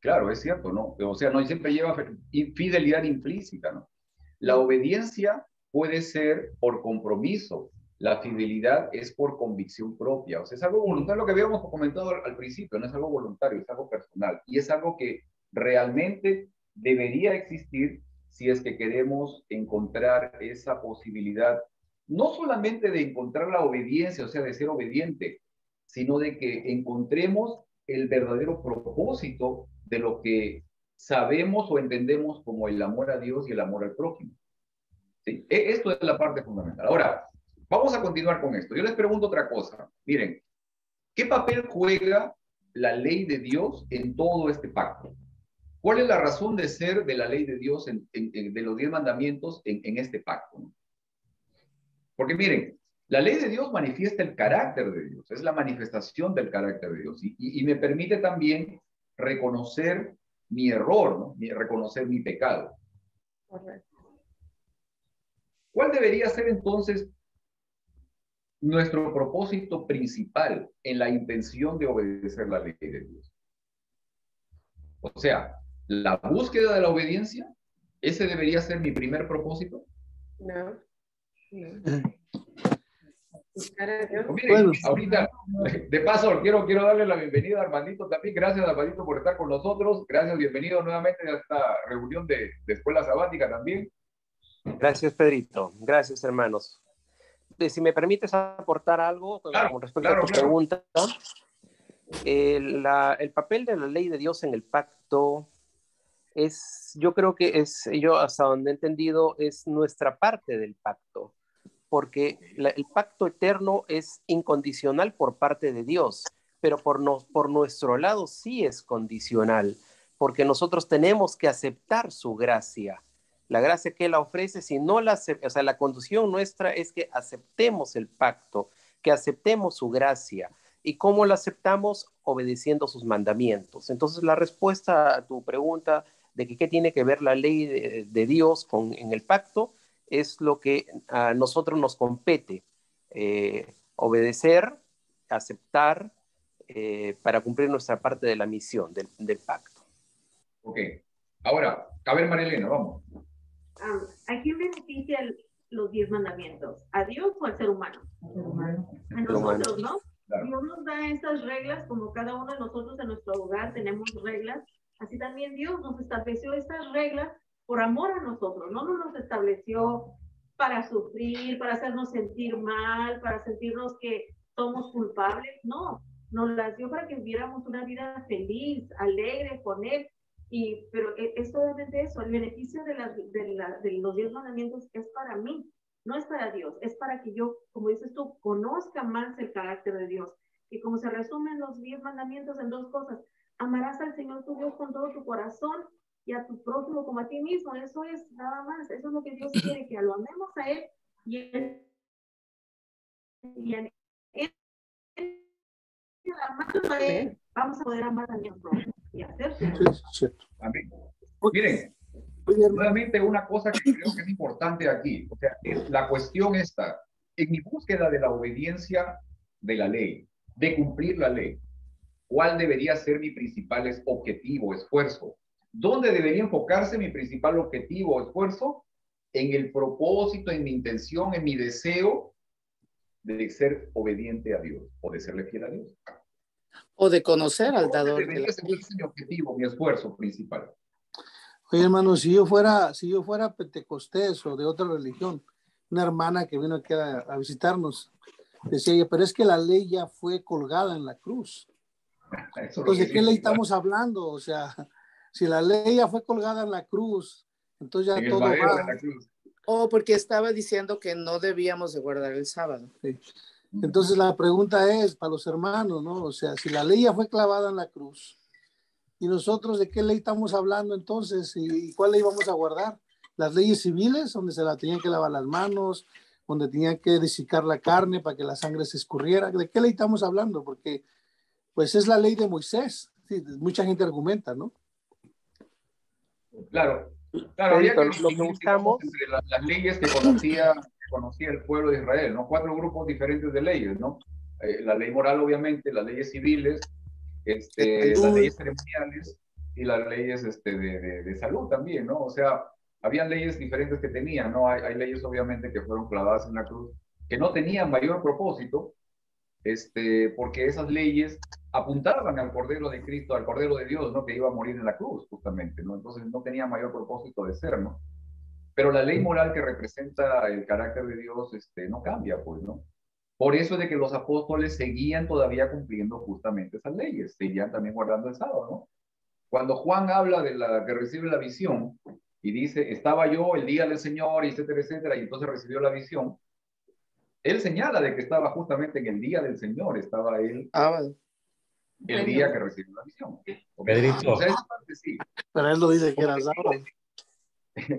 Speaker 1: Claro, es cierto, ¿no? O sea, no siempre lleva fidelidad implícita, ¿no? La obediencia puede ser por compromiso. La fidelidad es por convicción propia. O sea, es algo voluntario, lo que habíamos comentado al principio, no es algo voluntario, es algo personal. Y es algo que realmente debería existir si es que queremos encontrar esa posibilidad, no solamente de encontrar la obediencia, o sea, de ser obediente, sino de que encontremos el verdadero propósito de lo que sabemos o entendemos como el amor a Dios y el amor al prójimo. ¿Sí? Esto es la parte fundamental. Ahora, vamos a continuar con esto. Yo les pregunto otra cosa. Miren, ¿qué papel juega la ley de Dios en todo este pacto? ¿Cuál es la razón de ser de la ley de Dios, de los 10 mandamientos en este pacto? ¿No? Porque miren, la ley de Dios manifiesta el carácter de Dios, es la manifestación del carácter de Dios y me permite también reconocer mi error, ¿no? Reconocer mi pecado.
Speaker 4: Correcto.
Speaker 1: ¿Cuál debería ser entonces nuestro propósito principal en la intención de obedecer la ley de Dios? O sea, la búsqueda de la obediencia, ¿ese debería ser mi primer propósito?
Speaker 4: No. Buscar a Dios.
Speaker 1: Miren, bueno, ahorita, de paso, quiero darle la bienvenida a Armandito también. Gracias, Armandito, por estar con nosotros. Gracias, bienvenido nuevamente a esta reunión de escuela sabática también.
Speaker 10: Gracias, Pedrito. Gracias, hermanos. Si me permites aportar algo con respecto a tu pregunta. El papel de la ley de Dios en el pacto yo creo que yo hasta donde he entendido, es nuestra parte del pacto, porque el pacto eterno es incondicional por parte de Dios, pero por nuestro lado sí es condicional, porque nosotros tenemos que aceptar su gracia. La gracia que Él ofrece, si no la aceptamos, o sea, la condición nuestra es que aceptemos el pacto, que aceptemos su gracia. ¿Y cómo la aceptamos? Obedeciendo sus mandamientos. Entonces, la respuesta a tu pregunta de que qué tiene que ver la ley de Dios en el pacto es lo que a nosotros nos compete. Obedecer, aceptar, para cumplir nuestra parte de la misión del pacto.
Speaker 1: Ok. Ahora, a ver, Marilena, vamos.
Speaker 11: ¿A quién beneficia los 10 mandamientos? ¿A Dios o al ser humano? A nosotros, ¿no? Claro. Dios nos da estas reglas, como cada uno de nosotros en nuestro hogar tenemos reglas, así también Dios nos estableció estas reglas por amor a nosotros, no nos estableció para sufrir, para hacernos sentir mal, para sentirnos que somos culpables, no, nos las dio para que viviéramos una vida feliz, alegre con Él. Pero es solamente eso, el beneficio de los 10 mandamientos es para mí, no es para Dios, es para que yo, como dices tú, conozca más el carácter de Dios. Y como se resumen los 10 mandamientos en 2 cosas, amarás al Señor tu Dios con todo tu corazón y a tu prójimo como a ti mismo, eso es nada más, eso es lo que Dios quiere, que lo amemos a Él y amando a Él, vamos a poder amar a nuestro prójimo y hacerse.
Speaker 8: Sí, cierto.
Speaker 1: Amén. Miren, nuevamente una cosa que creo que es importante aquí, o sea, es la cuestión esta, en mi búsqueda de la obediencia de la ley, de cumplir la ley, ¿cuál debería ser mi principal objetivo, esfuerzo? ¿Dónde debería enfocarse mi principal objetivo o esfuerzo? En el propósito, en mi intención, en mi deseo de ser obediente a Dios o de serle fiel a Dios.
Speaker 9: O de conocer al dador.
Speaker 1: Debería ser mi objetivo, mi esfuerzo principal.
Speaker 8: Oye, hermano, si yo fuera pentecostés o de otra religión, una hermana que vino aquí a visitarnos, decía ella, pero es que la ley ya fue colgada en la cruz. Entonces, ¿de qué ley estamos hablando? O sea, si la ley ya fue colgada en la cruz, entonces ya todo va.
Speaker 9: Porque estaba diciendo que no debíamos de guardar el sábado.
Speaker 8: Sí. Entonces la pregunta es para los hermanos, ¿no? O sea, si la ley ya fue clavada en la cruz, ¿y nosotros de qué ley estamos hablando entonces? ¿Y cuál ley vamos a guardar? Las leyes civiles, donde se la tenían que lavar las manos, donde tenían que deshicar la carne para que la sangre se escurriera. ¿De qué ley estamos hablando? Porque pues es la ley de Moisés. Sí, mucha gente argumenta, ¿no?
Speaker 1: Claro, había que lo que buscamos entre las leyes que conocía el pueblo de Israel, ¿no? 4 grupos diferentes de leyes, ¿no? La ley moral, obviamente, las leyes civiles, las leyes ceremoniales y las leyes de salud también, ¿no? O sea, habían leyes diferentes que tenían, ¿no? Hay leyes, obviamente, que fueron clavadas en la cruz, que no tenían mayor propósito, porque esas leyes apuntaban al Cordero de Cristo, al Cordero de Dios, ¿no? Que iba a morir en la cruz, justamente, ¿no? Entonces no tenía mayor propósito de ser, ¿no? Pero la ley moral que representa el carácter de Dios, no cambia, pues, ¿no? Por eso es de que los apóstoles seguían todavía cumpliendo justamente esas leyes, seguían también guardando el sábado, ¿no? Cuando Juan habla de la que recibe la visión y dice, estaba yo el día del Señor, etcétera, etcétera, y entonces recibió la visión, él señala de que estaba justamente en el día del Señor, estaba él el día que recibió la visión.
Speaker 3: Pedrito.
Speaker 1: O sea, esa parte sí.
Speaker 8: Pero él no dice que era sábado.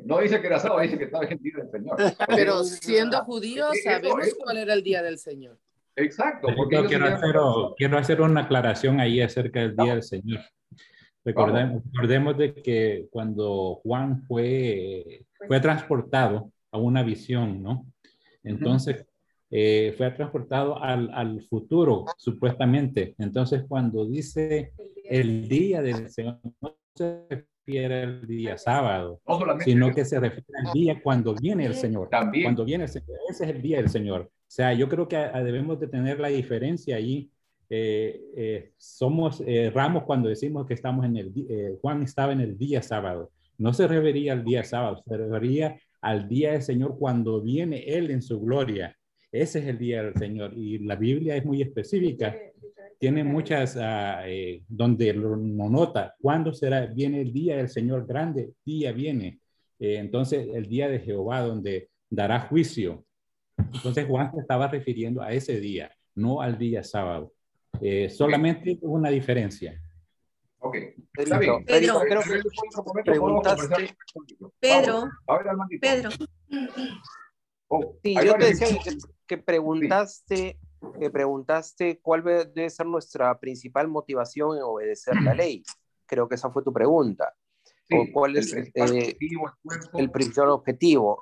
Speaker 1: No dice que era sábado, dice que estaba en el día del Señor.
Speaker 9: Pero siendo judíos sabemos cuál era el día del Señor.
Speaker 1: Exacto.
Speaker 3: Porque quiero hacer una aclaración ahí acerca del día del Señor. Recordemos de que cuando Juan fue transportado a una visión, ¿no? Entonces, fue transportado al futuro, supuestamente. Entonces, cuando dice el día del Señor, no se refiere al día sábado, sino que se refiere al día cuando viene el Señor.
Speaker 1: También.
Speaker 3: Cuando viene el Señor, ese es el día del Señor. O sea, yo creo que debemos de tener la diferencia ahí. Somos ramos cuando decimos que estamos en Juan estaba en el día sábado. No se refería al día sábado, se refería al día del Señor cuando viene Él en su gloria. Ese es el día del Señor. Y la Biblia es muy específica. Tiene muchas donde lo nota. ¿Cuándo viene el día del Señor? Grande día viene. Entonces, el día de Jehová, donde dará juicio. Entonces, Juan se estaba refiriendo a ese día, no al día sábado. Solamente una diferencia.
Speaker 1: Ok.
Speaker 6: Pedro,
Speaker 10: creo que preguntaste.
Speaker 6: Pedro.
Speaker 10: Sí, yo te decía que preguntaste cuál debe ser nuestra principal motivación en obedecer la ley. Creo que esa fue tu pregunta.
Speaker 1: Sí,
Speaker 10: o cuál es el principal objetivo.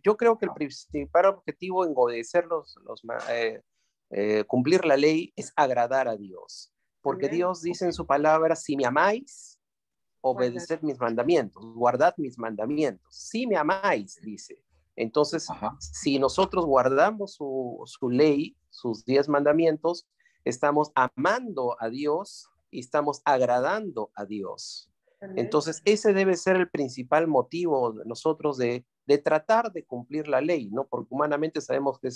Speaker 10: Yo creo que el principal objetivo en obedecer cumplir la ley es agradar a Dios. Porque Dios dice en su palabra, si me amáis, obedeced mis mandamientos, guardad mis mandamientos. Si me amáis, dice. Entonces, si nosotros guardamos su ley, sus 10 mandamientos, estamos amando a Dios y estamos agradando a Dios. Entonces, ese debe ser el principal motivo de nosotros de tratar de cumplir la ley, ¿no? Porque humanamente sabemos que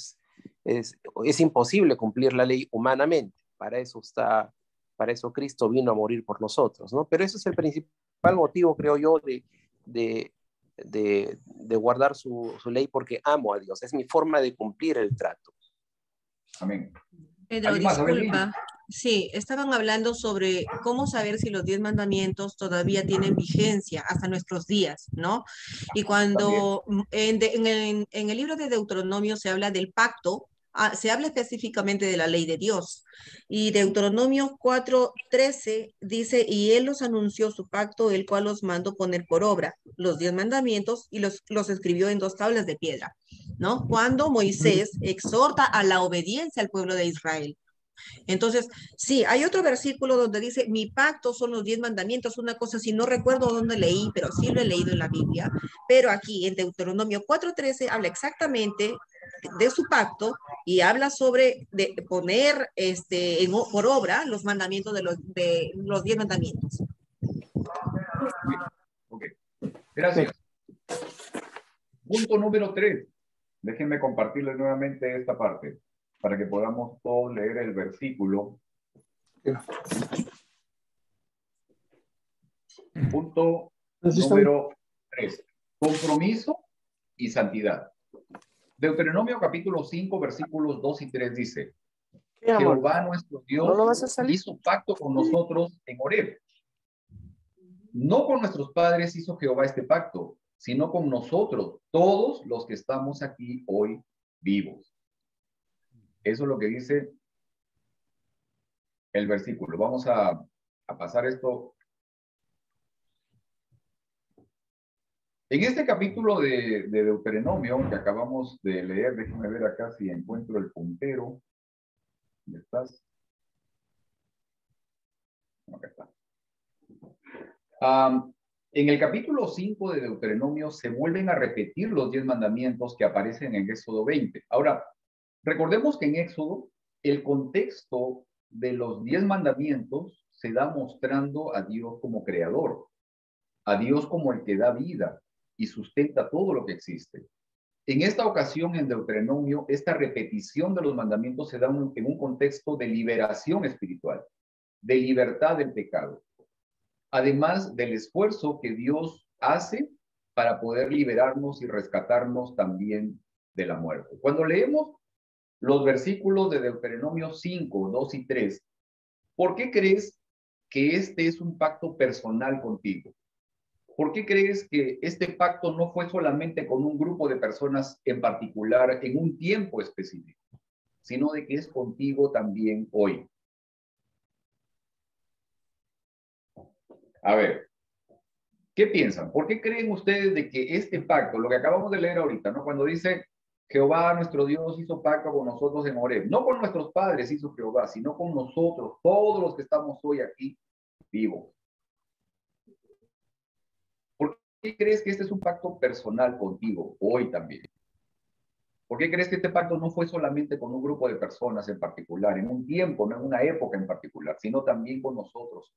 Speaker 10: es imposible cumplir la ley humanamente. Para eso Cristo vino a morir por nosotros, ¿no? Pero ese es el principal motivo, creo yo, de guardar su ley, porque amo a Dios. Es mi forma de cumplir el trato.
Speaker 1: Amén.
Speaker 6: Pedro, disculpa. Sí, estaban hablando sobre cómo saber si los 10 mandamientos todavía tienen vigencia hasta nuestros días, ¿no? Y cuando en el libro de Deuteronomio se habla del pacto, se habla específicamente de la ley de Dios. Y Deuteronomio 4:13 dice, y él los anunció su pacto, el cual los mandó poner por obra, los 10 mandamientos, y los escribió en 2 tablas de piedra, ¿no? Cuando Moisés exhorta a la obediencia al pueblo de Israel. Entonces, sí, hay otro versículo donde dice, mi pacto son los 10 mandamientos, una cosa así, no recuerdo dónde leí, pero sí lo he leído en la Biblia, pero aquí en Deuteronomio 4:13 habla exactamente de su pacto y habla sobre de poner por obra los mandamientos de los 10 mandamientos.
Speaker 1: Ok, gracias. Punto número 3. Déjenme compartirles nuevamente esta parte para que podamos todos leer el versículo. Punto número 3. Compromiso y santidad. Deuteronomio capítulo 5, versículos 2 y 3 dice, Jehová nuestro Dios hizo pacto con nosotros en Horeb. No con nuestros padres hizo Jehová este pacto, sino con nosotros, todos los que estamos aquí hoy vivos. Eso es lo que dice el versículo. Vamos a pasar esto. En este capítulo de Deuteronomio que acabamos de leer, déjenme ver acá si encuentro el puntero. ¿Dónde estás? Acá está. En el capítulo 5 de Deuteronomio se vuelven a repetir los 10 mandamientos que aparecen en Éxodo 20. Ahora, recordemos que en Éxodo el contexto de los 10 mandamientos se da mostrando a Dios como creador, a Dios como el que da vida y sustenta todo lo que existe. En esta ocasión, en Deuteronomio, esta repetición de los mandamientos se da en un contexto de liberación espiritual, de libertad del pecado. además del esfuerzo que Dios hace para poder liberarnos y rescatarnos también de la muerte. Cuando leemos los versículos de Deuteronomio 5, 2 y 3, ¿por qué crees que este es un pacto personal contigo? ¿Por qué crees que este pacto no fue solamente con un grupo de personas en particular en un tiempo específico, sino de que es contigo también hoy? A ver, ¿qué piensan? ¿Por qué creen ustedes de que este pacto, lo que acabamos de leer ahorita, ¿no? Cuando dice Jehová nuestro Dios hizo pacto con nosotros en Horeb, no con nuestros padres hizo Jehová, sino con nosotros, todos los que estamos hoy aquí vivos. ¿Por qué crees que este es un pacto personal contigo hoy también? ¿Por qué crees que este pacto no fue solamente con un grupo de personas en particular, en un tiempo, no en una época en particular, sino también con nosotros?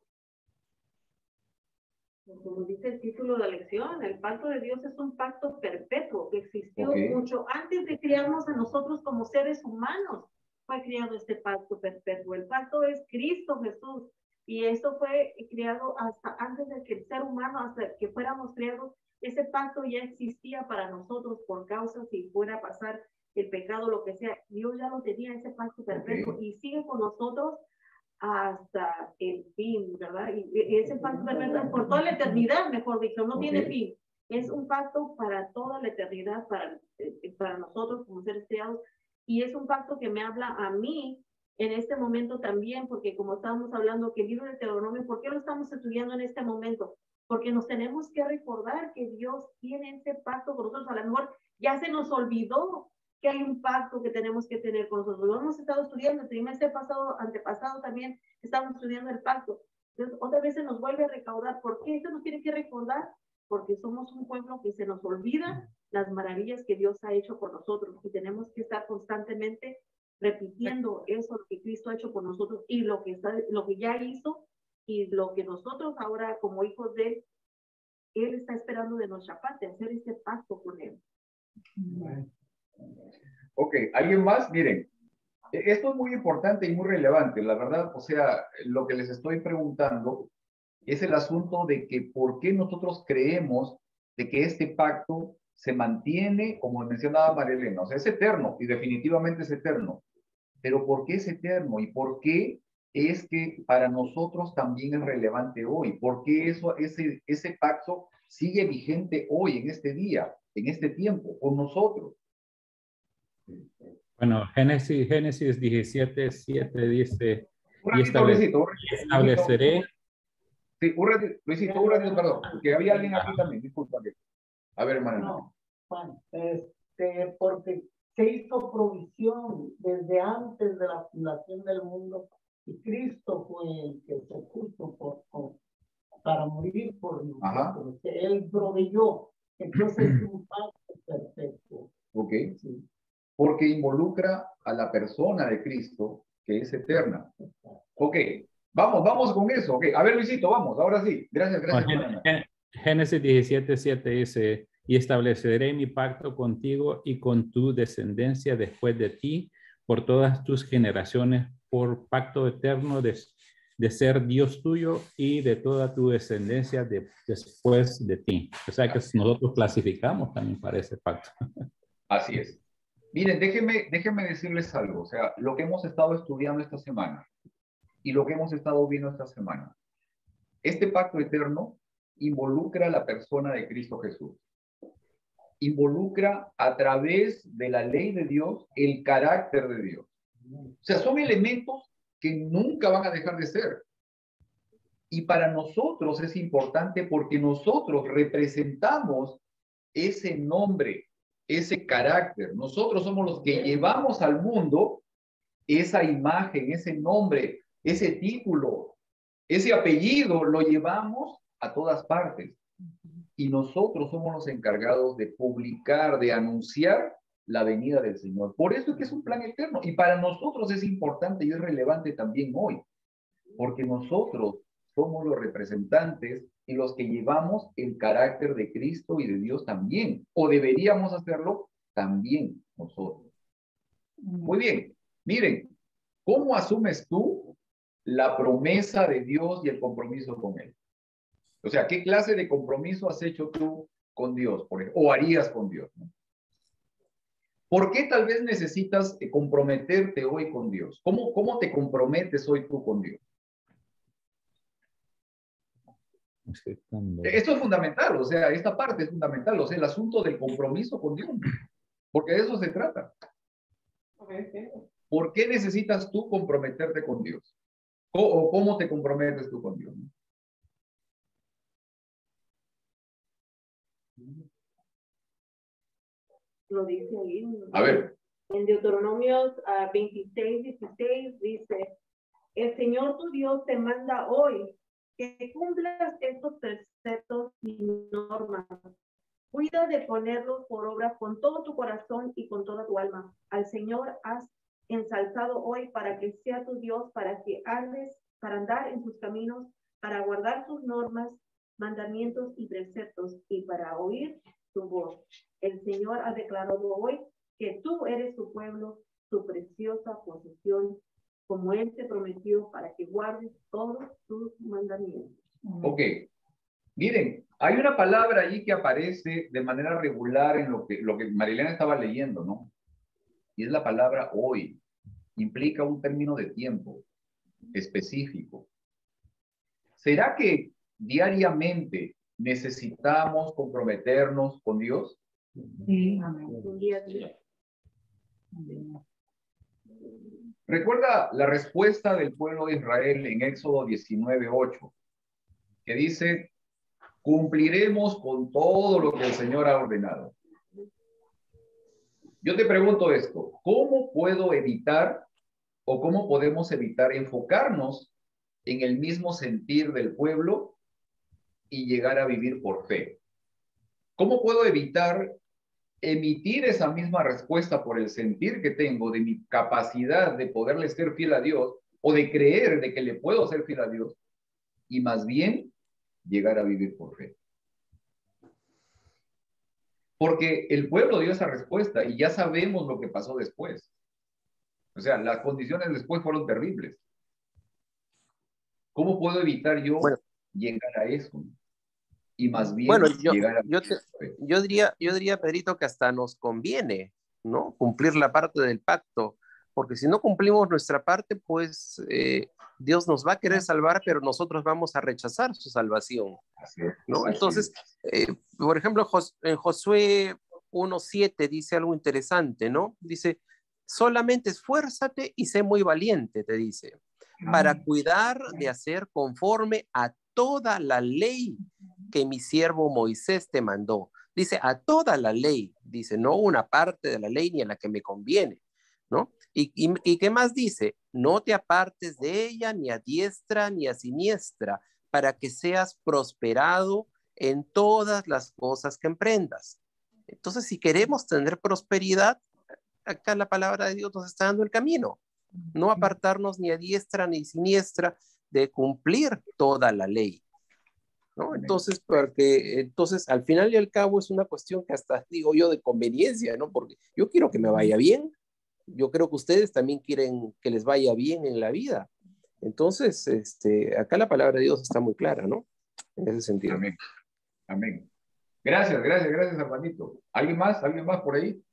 Speaker 11: Como dice el título de la lección, el pacto de Dios es un pacto perpetuo que existió mucho antes de crearnos a nosotros como seres humanos. Fue creado este pacto perpetuo. El pacto es Cristo Jesús. Y esto fue creado hasta antes de que el ser humano, hasta que fuéramos creados. Ese pacto ya existía para nosotros por causa si fuera a pasar el pecado, lo que sea. Dios ya lo tenía, ese pacto perpetuo, y sigue con nosotros hasta el fin, ¿verdad? Y ese pacto perpetuo por toda la eternidad, mejor dicho, no tiene fin. Es un pacto para toda la eternidad, para nosotros como seres creados. Y es un pacto que me habla a mí en este momento también, porque como estábamos hablando que el libro de Deuteronomio, ¿por qué lo estamos estudiando en este momento? Porque nos tenemos que recordar que Dios tiene ese pacto con nosotros. A lo mejor ya se nos olvidó que hay un pacto que tenemos que tener con nosotros. Lo hemos estado estudiando, el trimestre pasado, antepasado también, estamos estudiando el pacto. Entonces, otra vez se nos vuelve a recaudar. ¿Por qué? Esto nos tiene que recordar, porque somos un pueblo que se nos olvida las maravillas que Dios ha hecho por nosotros, y tenemos que estar constantemente repitiendo eso, lo que Cristo ha hecho por nosotros, y lo que ya hizo, y lo que nosotros ahora, como hijos de Él está esperando de nuestra parte, hacer ese pacto con Él.
Speaker 1: Ok, ¿alguien más? Miren, esto es muy importante y muy relevante, la verdad. O sea, lo que les estoy preguntando es el asunto de que por qué nosotros creemos de que este pacto se mantiene, como mencionaba María Elena, o sea, es eterno y definitivamente es eterno. Pero ¿por qué es eterno? ¿Y por qué es que para nosotros también es relevante hoy? ¿Por qué ese pacto sigue vigente hoy, en este día, en este tiempo, con nosotros?
Speaker 3: Bueno, Génesis 17:7 dice, y
Speaker 1: estableceré. Sí, Luisito, perdón, porque había alguien aquí también, disculpa. A ver, hermano.
Speaker 5: No, Juan, porque se hizo provisión desde antes de la fundación del mundo, y Cristo fue el que se puso para morir por nosotros. Él proveyó. Entonces es un pacto perfecto.
Speaker 1: Ok. Sí. Porque involucra a la persona de Cristo, que es eterna. Ok, vamos con eso. Okay. A ver, Luisito, vamos, ahora sí. Gracias.
Speaker 3: Génesis 17:7 dice, y estableceré mi pacto contigo y con tu descendencia después de ti, por todas tus generaciones, por pacto eterno de ser Dios tuyo y de toda tu descendencia después de ti. O sea que nosotros clasificamos también para ese pacto.
Speaker 1: Así es. Miren, déjenme decirles algo. O sea, lo que hemos estado estudiando esta semana y lo que hemos estado viendo esta semana, este pacto eterno involucra a la persona de Cristo Jesús. Involucra a través de la ley de Dios el carácter de Dios. O sea, son elementos que nunca van a dejar de ser. Y para nosotros es importante porque nosotros representamos ese nombre, ese carácter. Nosotros somos los que llevamos al mundo esa imagen, ese nombre, ese título, ese apellido, lo llevamos a todas partes. Y nosotros somos los encargados de publicar, de anunciar la venida del Señor. Por eso es que es un plan eterno. Y para nosotros es importante y es relevante también hoy. Porque nosotros somos los representantes y los que llevamos el carácter de Cristo y de Dios también. O deberíamos hacerlo también nosotros. Muy bien. Miren, ¿cómo asumes tú la promesa de Dios y el compromiso con Él? O sea, ¿qué clase de compromiso has hecho tú con Dios, por ejemplo, o harías con Dios, ¿no? ¿Por qué tal vez necesitas comprometerte hoy con Dios? ¿Cómo te comprometes hoy tú con Dios? Esto es fundamental, o sea, esta parte es fundamental, o sea, el asunto del compromiso con Dios, porque de eso se trata. ¿Por qué necesitas tú comprometerte con Dios? ¿O cómo te comprometes tú con Dios?
Speaker 11: Lo dice ahí.
Speaker 1: A ver.
Speaker 11: En Deuteronomios 26:16 dice, el Señor tu Dios te manda hoy que cumplas estos preceptos y normas. Cuida de ponerlos por obra con todo tu corazón y con toda tu alma. Al Señor has ensalzado hoy para que sea tu Dios, para que andes, para andar en sus caminos, para guardar sus normas, mandamientos y preceptos, y para oír su voz. El Señor ha declarado hoy que tú eres su pueblo, su preciosa posesión, como Él te prometió, para que guardes todos sus mandamientos.
Speaker 1: Ok. Miren, hay una palabra allí que aparece de manera regular en lo que Marilena estaba leyendo, ¿no? Y es la palabra hoy. Implica un término de tiempo específico. ¿Será que diariamente necesitamos comprometernos con Dios?
Speaker 11: Sí, amén. Un día a día.
Speaker 1: Recuerda la respuesta del pueblo de Israel en Éxodo 19:8, que dice, cumpliremos con todo lo que el Señor ha ordenado. Yo te pregunto esto, ¿cómo puedo evitar o cómo podemos evitar enfocarnos en el mismo sentir del pueblo y llegar a vivir por fe? ¿Cómo puedo evitar emitir esa misma respuesta por el sentir que tengo de mi capacidad de poderle ser fiel a Dios o de creer de que le puedo ser fiel a Dios y más bien llegar a vivir por fe? Porque el pueblo dio esa respuesta y ya sabemos lo que pasó después. O sea, las condiciones después fueron terribles. ¿Cómo puedo evitar yo llegar a eso? Y más bien llegar a...
Speaker 10: Yo diría, Pedrito, que hasta nos conviene, ¿no? Cumplir la parte del pacto, porque si no cumplimos nuestra parte, pues Dios nos va a querer salvar, pero nosotros vamos a rechazar su salvación, ¿no? Entonces, por ejemplo, en Josué 1:7 dice algo interesante, ¿no? Dice, solamente esfuérzate y sé muy valiente, te dice, para cuidar de hacer conforme a toda la ley que mi siervo Moisés te mandó. Dice, a toda la ley, dice, no una parte de la ley ni a la que me conviene, ¿no? ¿Y qué más dice? No te apartes de ella ni a diestra ni a siniestra, para que seas prosperado en todas las cosas que emprendas. Entonces, si queremos tener prosperidad, acá la palabra de Dios nos está dando el camino. No apartarnos ni a diestra ni siniestra de cumplir toda la ley, ¿no? Entonces, entonces, al final y al cabo es una cuestión que hasta digo yo de conveniencia, ¿no? Porque yo quiero que me vaya bien. Yo creo que ustedes también quieren que les vaya bien en la vida. Entonces, acá la palabra de Dios está muy clara, ¿no? En ese sentido.
Speaker 1: Amén. Amén. Gracias, hermanito. ¿Alguien más? ¿Alguien más por ahí?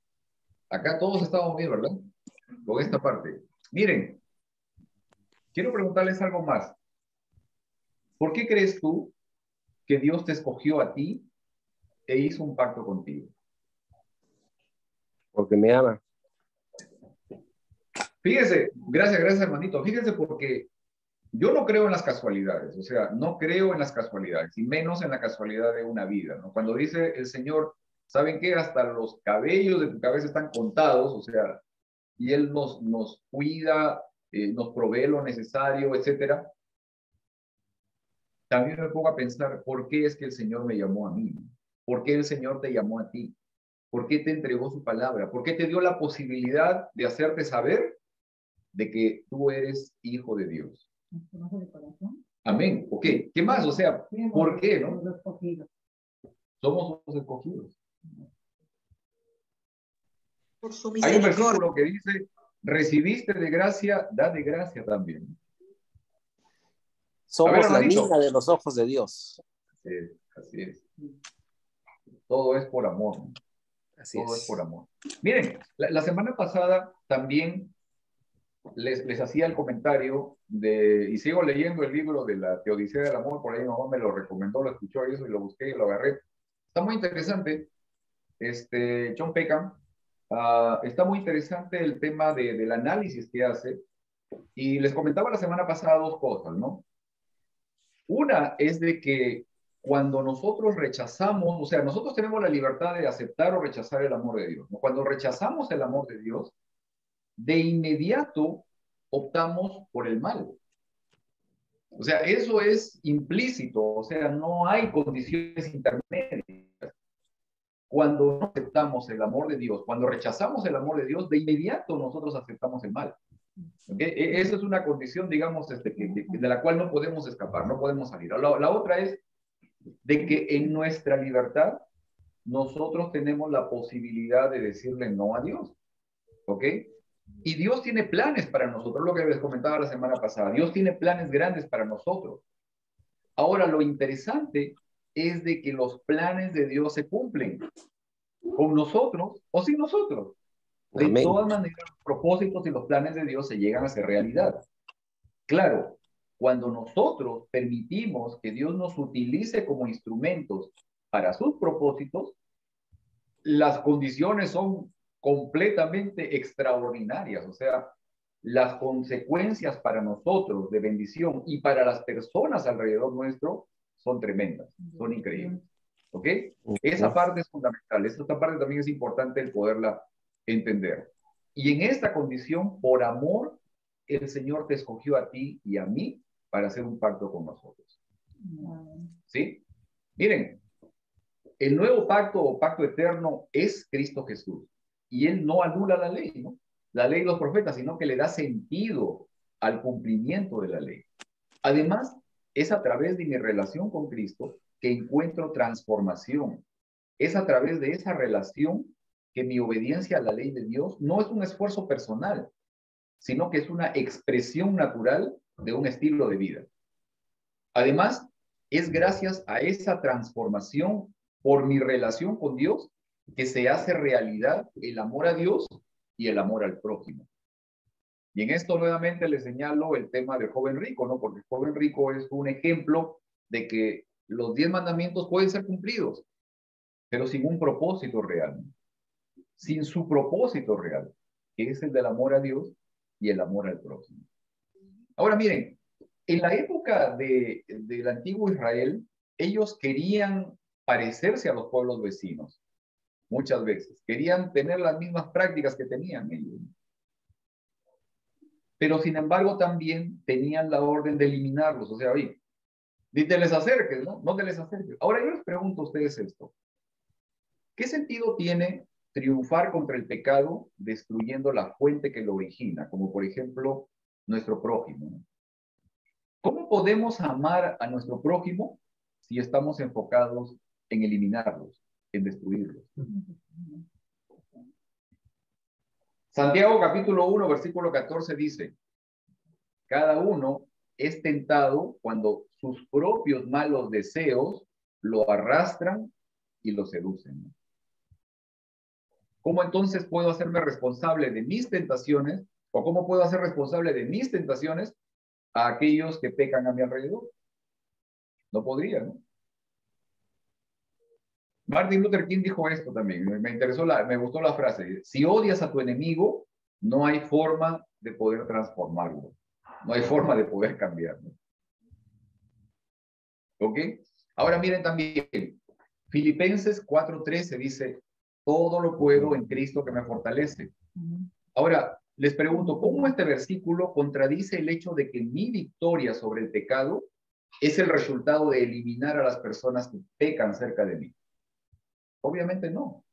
Speaker 1: Acá todos estamos bien, ¿verdad? Con esta parte. Miren, quiero preguntarles algo más. ¿Por qué crees tú que Dios te escogió a ti e hizo un pacto contigo?
Speaker 10: Porque me ama.
Speaker 1: Fíjense, gracias hermanito. Fíjense, porque yo no creo en las casualidades, o sea, no creo en las casualidades, y menos en la casualidad de una vida, ¿no? Cuando dice el Señor, ¿saben qué? Hasta los cabellos de tu cabeza están contados, o sea, y Él nos cuida, nos provee lo necesario, etcétera. También me pongo a pensar, ¿por qué es que el Señor me llamó a mí? ¿Por qué el Señor te llamó a ti? ¿Por qué te entregó su palabra? ¿Por qué te dio la posibilidad de hacerte saber de que tú eres hijo de Dios? Amén. Ok. ¿Qué más? O sea, ¿por qué, no? Somos los escogidos.
Speaker 6: Por su
Speaker 1: Hay un
Speaker 6: misericordia.
Speaker 1: versículo que dice, recibiste de gracia, da de gracia también.
Speaker 10: Somos la
Speaker 1: hermanito.
Speaker 10: niña de los ojos de Dios.
Speaker 1: Así es. Todo es por amor, ¿no?
Speaker 10: Así
Speaker 1: Todo
Speaker 10: es.
Speaker 1: es por amor. Miren, la semana pasada también les hacía el comentario y sigo leyendo el libro de la Teodicea del Amor, por ahí mi mamá me lo recomendó, lo escuchó y eso, y lo busqué y lo agarré. Está muy interesante, John Peckham, está muy interesante el tema del análisis que hace, y les comentaba la semana pasada dos cosas, ¿no? Una es de que cuando nosotros rechazamos, o sea, nosotros tenemos la libertad de aceptar o rechazar el amor de Dios, ¿no? Cuando rechazamos el amor de Dios, de inmediato optamos por el mal. O sea, eso es implícito, o sea, no hay condiciones intermedias. Cuando no aceptamos el amor de Dios, cuando rechazamos el amor de Dios, de inmediato nosotros aceptamos el mal. ¿Okay? Esa es una condición, digamos, de la cual no podemos escapar, no podemos salir. La otra es de que en nuestra libertad nosotros tenemos la posibilidad de decirle no a Dios. ¿Ok? Y Dios tiene planes para nosotros, lo que les comentaba la semana pasada. Dios tiene planes grandes para nosotros. Ahora, lo interesante es de que los planes de Dios se cumplen con nosotros o sin nosotros. De
Speaker 10: Amén.
Speaker 1: todas maneras, los propósitos y los planes de Dios se llegan a ser realidad. Claro, cuando nosotros permitimos que Dios nos utilice como instrumentos para sus propósitos, las condiciones son completamente extraordinarias. O sea, las consecuencias para nosotros de bendición y para las personas alrededor nuestro son tremendas, son increíbles. ¿Ok? Esa parte es fundamental. Esta parte también es importante el poderla entender. Y en esta condición, por amor, el Señor te escogió a ti y a mí para hacer un pacto con nosotros. ¿Sí? Miren, el nuevo pacto o pacto eterno es Cristo Jesús. Y Él no anula la ley, ¿no? La ley y los profetas, sino que le da sentido al cumplimiento de la ley. Además, es a través de mi relación con Cristo que encuentro transformación. Es a través de esa relación que mi obediencia a la ley de Dios no es un esfuerzo personal, sino que es una expresión natural de un estilo de vida. Además, es gracias a esa transformación por mi relación con Dios que se hace realidad el amor a Dios y el amor al prójimo. Y en esto nuevamente les señalo el tema del joven rico, ¿no? Porque el joven rico es un ejemplo de que los 10 mandamientos pueden ser cumplidos, pero sin un propósito real, sin su propósito real, que es el del amor a Dios y el amor al prójimo. Ahora miren, en la época del antiguo Israel, ellos querían parecerse a los pueblos vecinos, muchas veces. Querían tener las mismas prácticas que tenían ellos. Pero sin embargo también tenían la orden de eliminarlos. O sea, oye, ni te les acerques, ¿no? No te les acerques. Ahora yo les pregunto a ustedes esto. ¿Qué sentido tiene triunfar contra el pecado destruyendo la fuente que lo origina? Como por ejemplo, nuestro prójimo, ¿no? ¿Cómo podemos amar a nuestro prójimo si estamos enfocados en eliminarlos, en destruirlos? Santiago capítulo 1, versículo 14 dice, cada uno es tentado cuando sus propios malos deseos lo arrastran y lo seducen. ¿Cómo entonces puedo hacerme responsable de mis tentaciones? ¿O cómo puedo hacer responsable de mis tentaciones a aquellos que pecan a mi alrededor? No podría, ¿no? Martin Luther King dijo esto también, me gustó la frase, si odias a tu enemigo, no hay forma de poder transformarlo, no hay forma de poder cambiarlo. ¿Ok? Ahora miren también, Filipenses 4:13 dice, todo lo puedo en Cristo que me fortalece. Ahora, les pregunto, ¿cómo este versículo contradice el hecho de que mi victoria sobre el pecado es el resultado de eliminar a las personas que pecan cerca de mí? Obviamente no.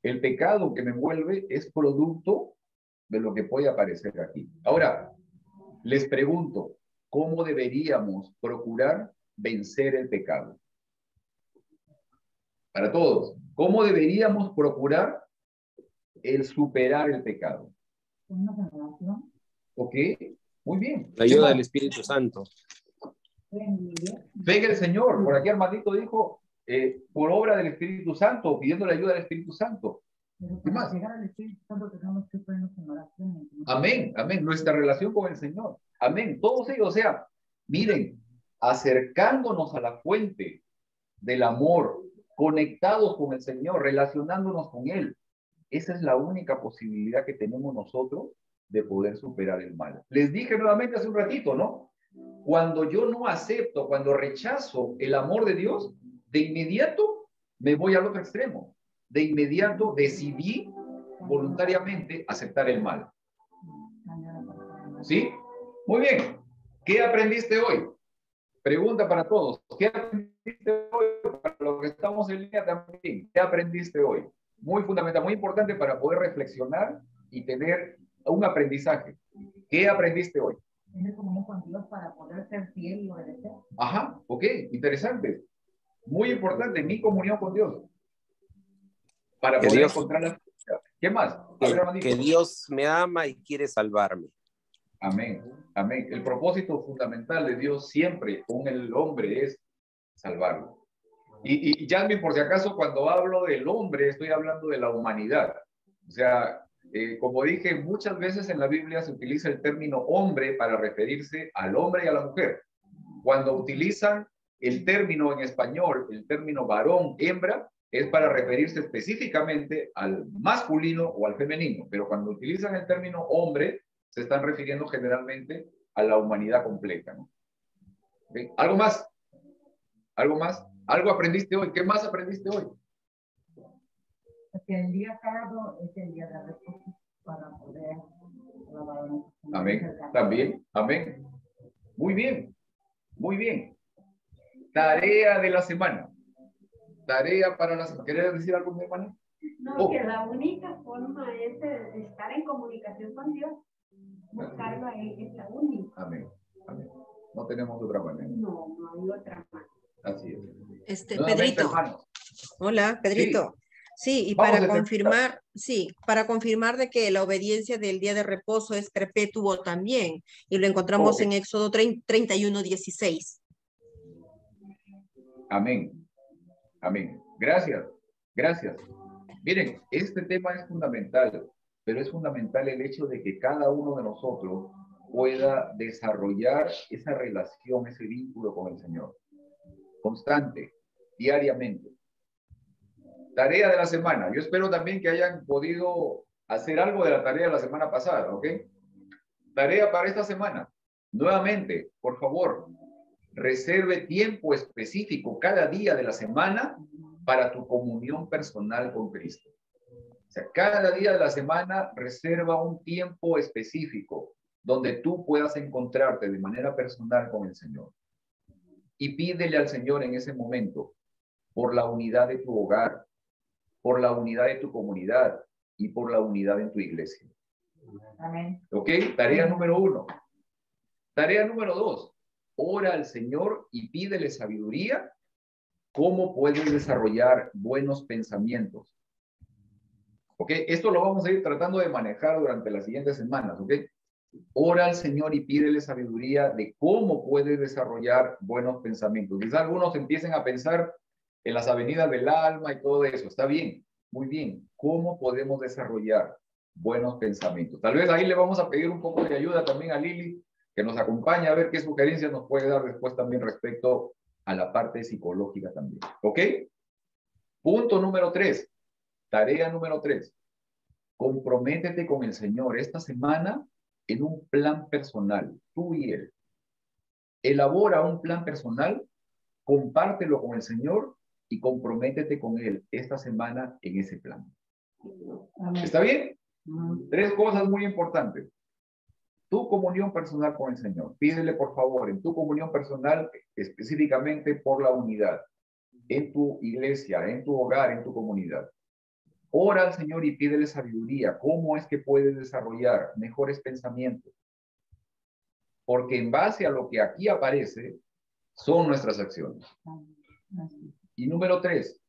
Speaker 1: El pecado que me envuelve es producto de lo que puede aparecer aquí. Ahora, les pregunto, ¿cómo deberíamos procurar vencer el pecado? Para todos, ¿cómo deberíamos procurar el superar el pecado? ¿Ok? Muy bien.
Speaker 10: La ayuda del Espíritu Santo.
Speaker 1: Fe en el Señor. Por aquí Armandito dijo, por obra del Espíritu Santo, pidiendo la ayuda del Espíritu Santo. ¿Qué más? Amén, amén. Nuestra relación con el Señor. Amén. Todos ellos, o sea, miren, acercándonos a la fuente del amor, conectados con el Señor, relacionándonos con Él. Esa es la única posibilidad que tenemos nosotros de poder superar el mal. Les dije nuevamente hace un ratito, ¿no? Cuando yo no acepto, cuando rechazo el amor de Dios, de inmediato me voy al otro extremo. De inmediato decidí voluntariamente aceptar el mal. ¿Sí? Muy bien. ¿Qué aprendiste hoy? Pregunta para todos. ¿Qué aprendiste hoy? Para los que estamos en línea también. ¿Qué aprendiste hoy? Muy fundamental, muy importante para poder reflexionar y tener un aprendizaje. ¿Qué aprendiste hoy?
Speaker 12: Tener comunión con Dios para poder ser fiel y obedecer.
Speaker 1: Ajá, ok, interesante. Muy importante, mi comunión con Dios. Para
Speaker 10: Que
Speaker 1: poder
Speaker 10: Dios,
Speaker 1: encontrar la felicidad. ¿Qué más? A ver,
Speaker 10: que Dios me ama y quiere salvarme.
Speaker 1: Amén, amén. El propósito fundamental de Dios siempre con el hombre es salvarlo. Y Jasmine, por si acaso, cuando hablo del hombre, estoy hablando de la humanidad. O sea, como dije, muchas veces en la Biblia se utiliza el término hombre para referirse al hombre y a la mujer. Cuando utilizan el término en español, el término varón, hembra, es para referirse específicamente al masculino o al femenino. Pero cuando utilizan el término hombre, se están refiriendo generalmente a la humanidad completa, ¿no? ¿Okay? ¿Algo más? ¿Algo más? ¿Algo aprendiste hoy? ¿Qué más aprendiste hoy?
Speaker 12: Porque el día sábado es el día de reposo para poder alabar.
Speaker 1: Amén. También. Amén. Muy bien. Muy bien. Tarea de la semana. Tarea para la semana. ¿Quieres decir algo, mi hermana?
Speaker 11: No, que la única forma es de estar en comunicación con Dios. Buscarlo a Él es la única.
Speaker 1: Amén. Amén. No tenemos otra manera.
Speaker 11: No, no hay otra manera.
Speaker 1: Así es.
Speaker 6: Pedrito. Hola, Pedrito. Sí, y para confirmar, para confirmar de que la obediencia del día de reposo es perpetuo también, y lo encontramos en Éxodo 31:16.
Speaker 1: Amén. Amén. Gracias. Gracias. Miren, este tema es fundamental, pero es fundamental el hecho de que cada uno de nosotros pueda desarrollar esa relación, ese vínculo con el Señor. Constante, diariamente. Tarea de la semana. Yo espero también que hayan podido hacer algo de la tarea de la semana pasada, ¿ok? Tarea para esta semana. Nuevamente, por favor, reserve tiempo específico cada día de la semana para tu comunión personal con Cristo. O sea, cada día de la semana reserva un tiempo específico donde tú puedas encontrarte de manera personal con el Señor. Y pídele al Señor en ese momento por la unidad de tu hogar, por la unidad de tu comunidad y por la unidad en tu iglesia.
Speaker 12: Amén.
Speaker 1: ¿Ok? Tarea número 1. Tarea número 2. Ora al Señor y pídele sabiduría. ¿Cómo puedes desarrollar buenos pensamientos? ¿Ok? Esto lo vamos a ir tratando de manejar durante las siguientes semanas. ¿Ok? Ora al Señor y pídele sabiduría de cómo puedes desarrollar buenos pensamientos. Quizás algunos empiecen a pensar en las avenidas del alma y todo eso. Está bien, muy bien. ¿Cómo podemos desarrollar buenos pensamientos? Tal vez ahí le vamos a pedir un poco de ayuda también a Lili, que nos acompañe a ver qué sugerencias nos puede dar después también respecto a la parte psicológica también. ¿Ok? Punto número 3. Tarea número 3. Comprométete con el Señor esta semana en un plan personal, tú y Él. Elabora un plan personal, compártelo con el Señor y comprométete con Él esta semana en ese plan. ¿Está bien? 3 cosas muy importantes. Tu comunión personal con el Señor. Pídele, por favor, en tu comunión personal, específicamente por la unidad, en tu iglesia, en tu hogar, en tu comunidad. Ora al Señor y pídele sabiduría. ¿Cómo es que puedes desarrollar mejores pensamientos? Porque en base a lo que aquí aparece, son nuestras acciones. Y número 3,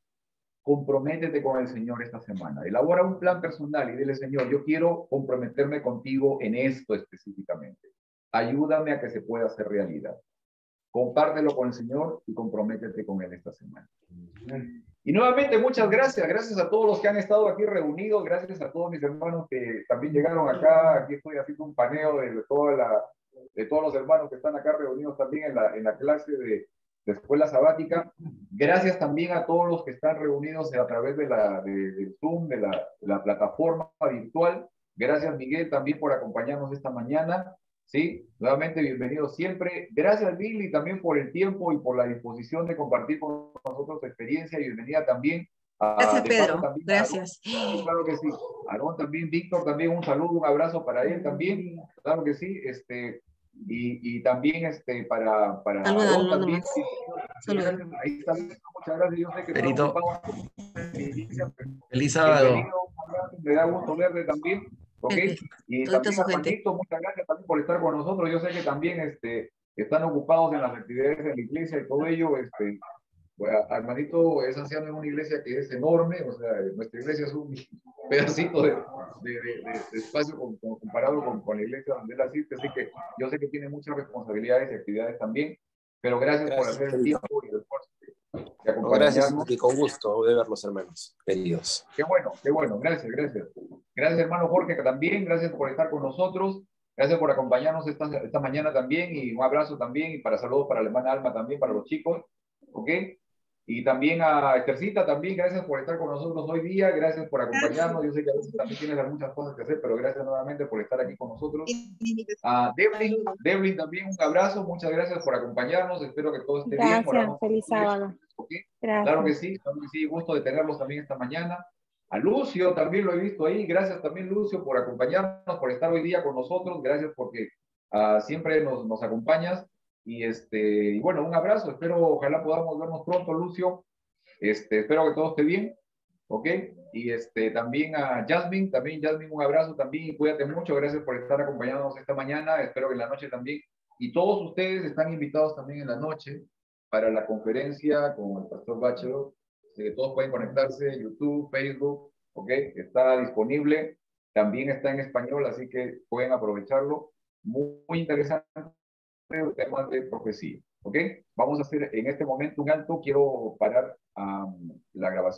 Speaker 1: comprométete con el Señor esta semana. Elabora un plan personal y dile, Señor, yo quiero comprometerme contigo en esto específicamente. Ayúdame a que se pueda hacer realidad. compártelo con el Señor y comprométete con Él esta semana. Y nuevamente, muchas gracias. Gracias a todos los que han estado aquí reunidos. Gracias a todos mis hermanos que también llegaron acá. Aquí estoy haciendo un paneo de todos los hermanos que están acá reunidos también en la clase de escuela sabática. Gracias también a todos los que están reunidos a través de del Zoom, de la plataforma virtual. Gracias, Miguel, también por acompañarnos esta mañana. Sí, nuevamente bienvenido siempre. Gracias, Billy, también por el tiempo y por la disposición de compartir con nosotros tu experiencia. Y bienvenida también
Speaker 6: gracias, Pedro. Gracias.
Speaker 1: Claro que sí. Aarón también, Víctor también, un saludo, un abrazo para él también. Claro que sí. Y también para Aarón también. Ahí está. Muchas gracias. Yo sé que
Speaker 13: Perito. Feliz sábado.
Speaker 1: Me da gusto verte también. ¿Okay? Y también a Juanito, muchas gracias también por estar con nosotros. Yo sé que también están ocupados en las actividades de la iglesia y todo ello. Bueno, Armandito es anciano en una iglesia que es enorme, o sea, nuestra iglesia es un pedacito de espacio comparado con la iglesia donde él asiste, así que yo sé que tiene muchas responsabilidades y actividades también, pero gracias por hacer el tiempo y el esfuerzo de acompañarnos.
Speaker 13: Gracias y con gusto de verlos, hermanos queridos.
Speaker 1: Qué bueno, gracias. Gracias, hermano Jorge, que también, gracias por estar con nosotros, gracias por acompañarnos esta mañana también, y un abrazo también, y saludos para la hermana Alma también, para los chicos, ¿ok? Y también a Estercita, también gracias por estar con nosotros hoy día, gracias por acompañarnos. Yo sé que a veces también tienes muchas cosas que hacer, pero gracias nuevamente por estar aquí con nosotros. A Devlin también un abrazo, muchas gracias por acompañarnos, espero que todo esté bien.
Speaker 14: Gracias, feliz sábado.
Speaker 1: ¿Okay?
Speaker 14: Gracias.
Speaker 1: Claro que sí, gusto de tenerlos también esta mañana. A Lucio también lo he visto ahí, gracias también Lucio por acompañarnos, por estar hoy día con nosotros, gracias porque siempre nos acompañas. Y bueno, un abrazo, ojalá podamos vernos pronto, Lucio. Espero que todo esté bien, ¿ok? Y también a Jasmine, un abrazo también, y cuídate mucho, gracias por estar acompañándonos esta mañana, espero que en la noche también, y todos ustedes están invitados también en la noche para la conferencia con el pastor Bachelor, todos pueden conectarse, YouTube, Facebook, ¿ok? Está disponible, también está en español, así que pueden aprovecharlo, muy interesante. Temas de profecía, ¿ok? Vamos a hacer en este momento un alto, quiero parar la grabación.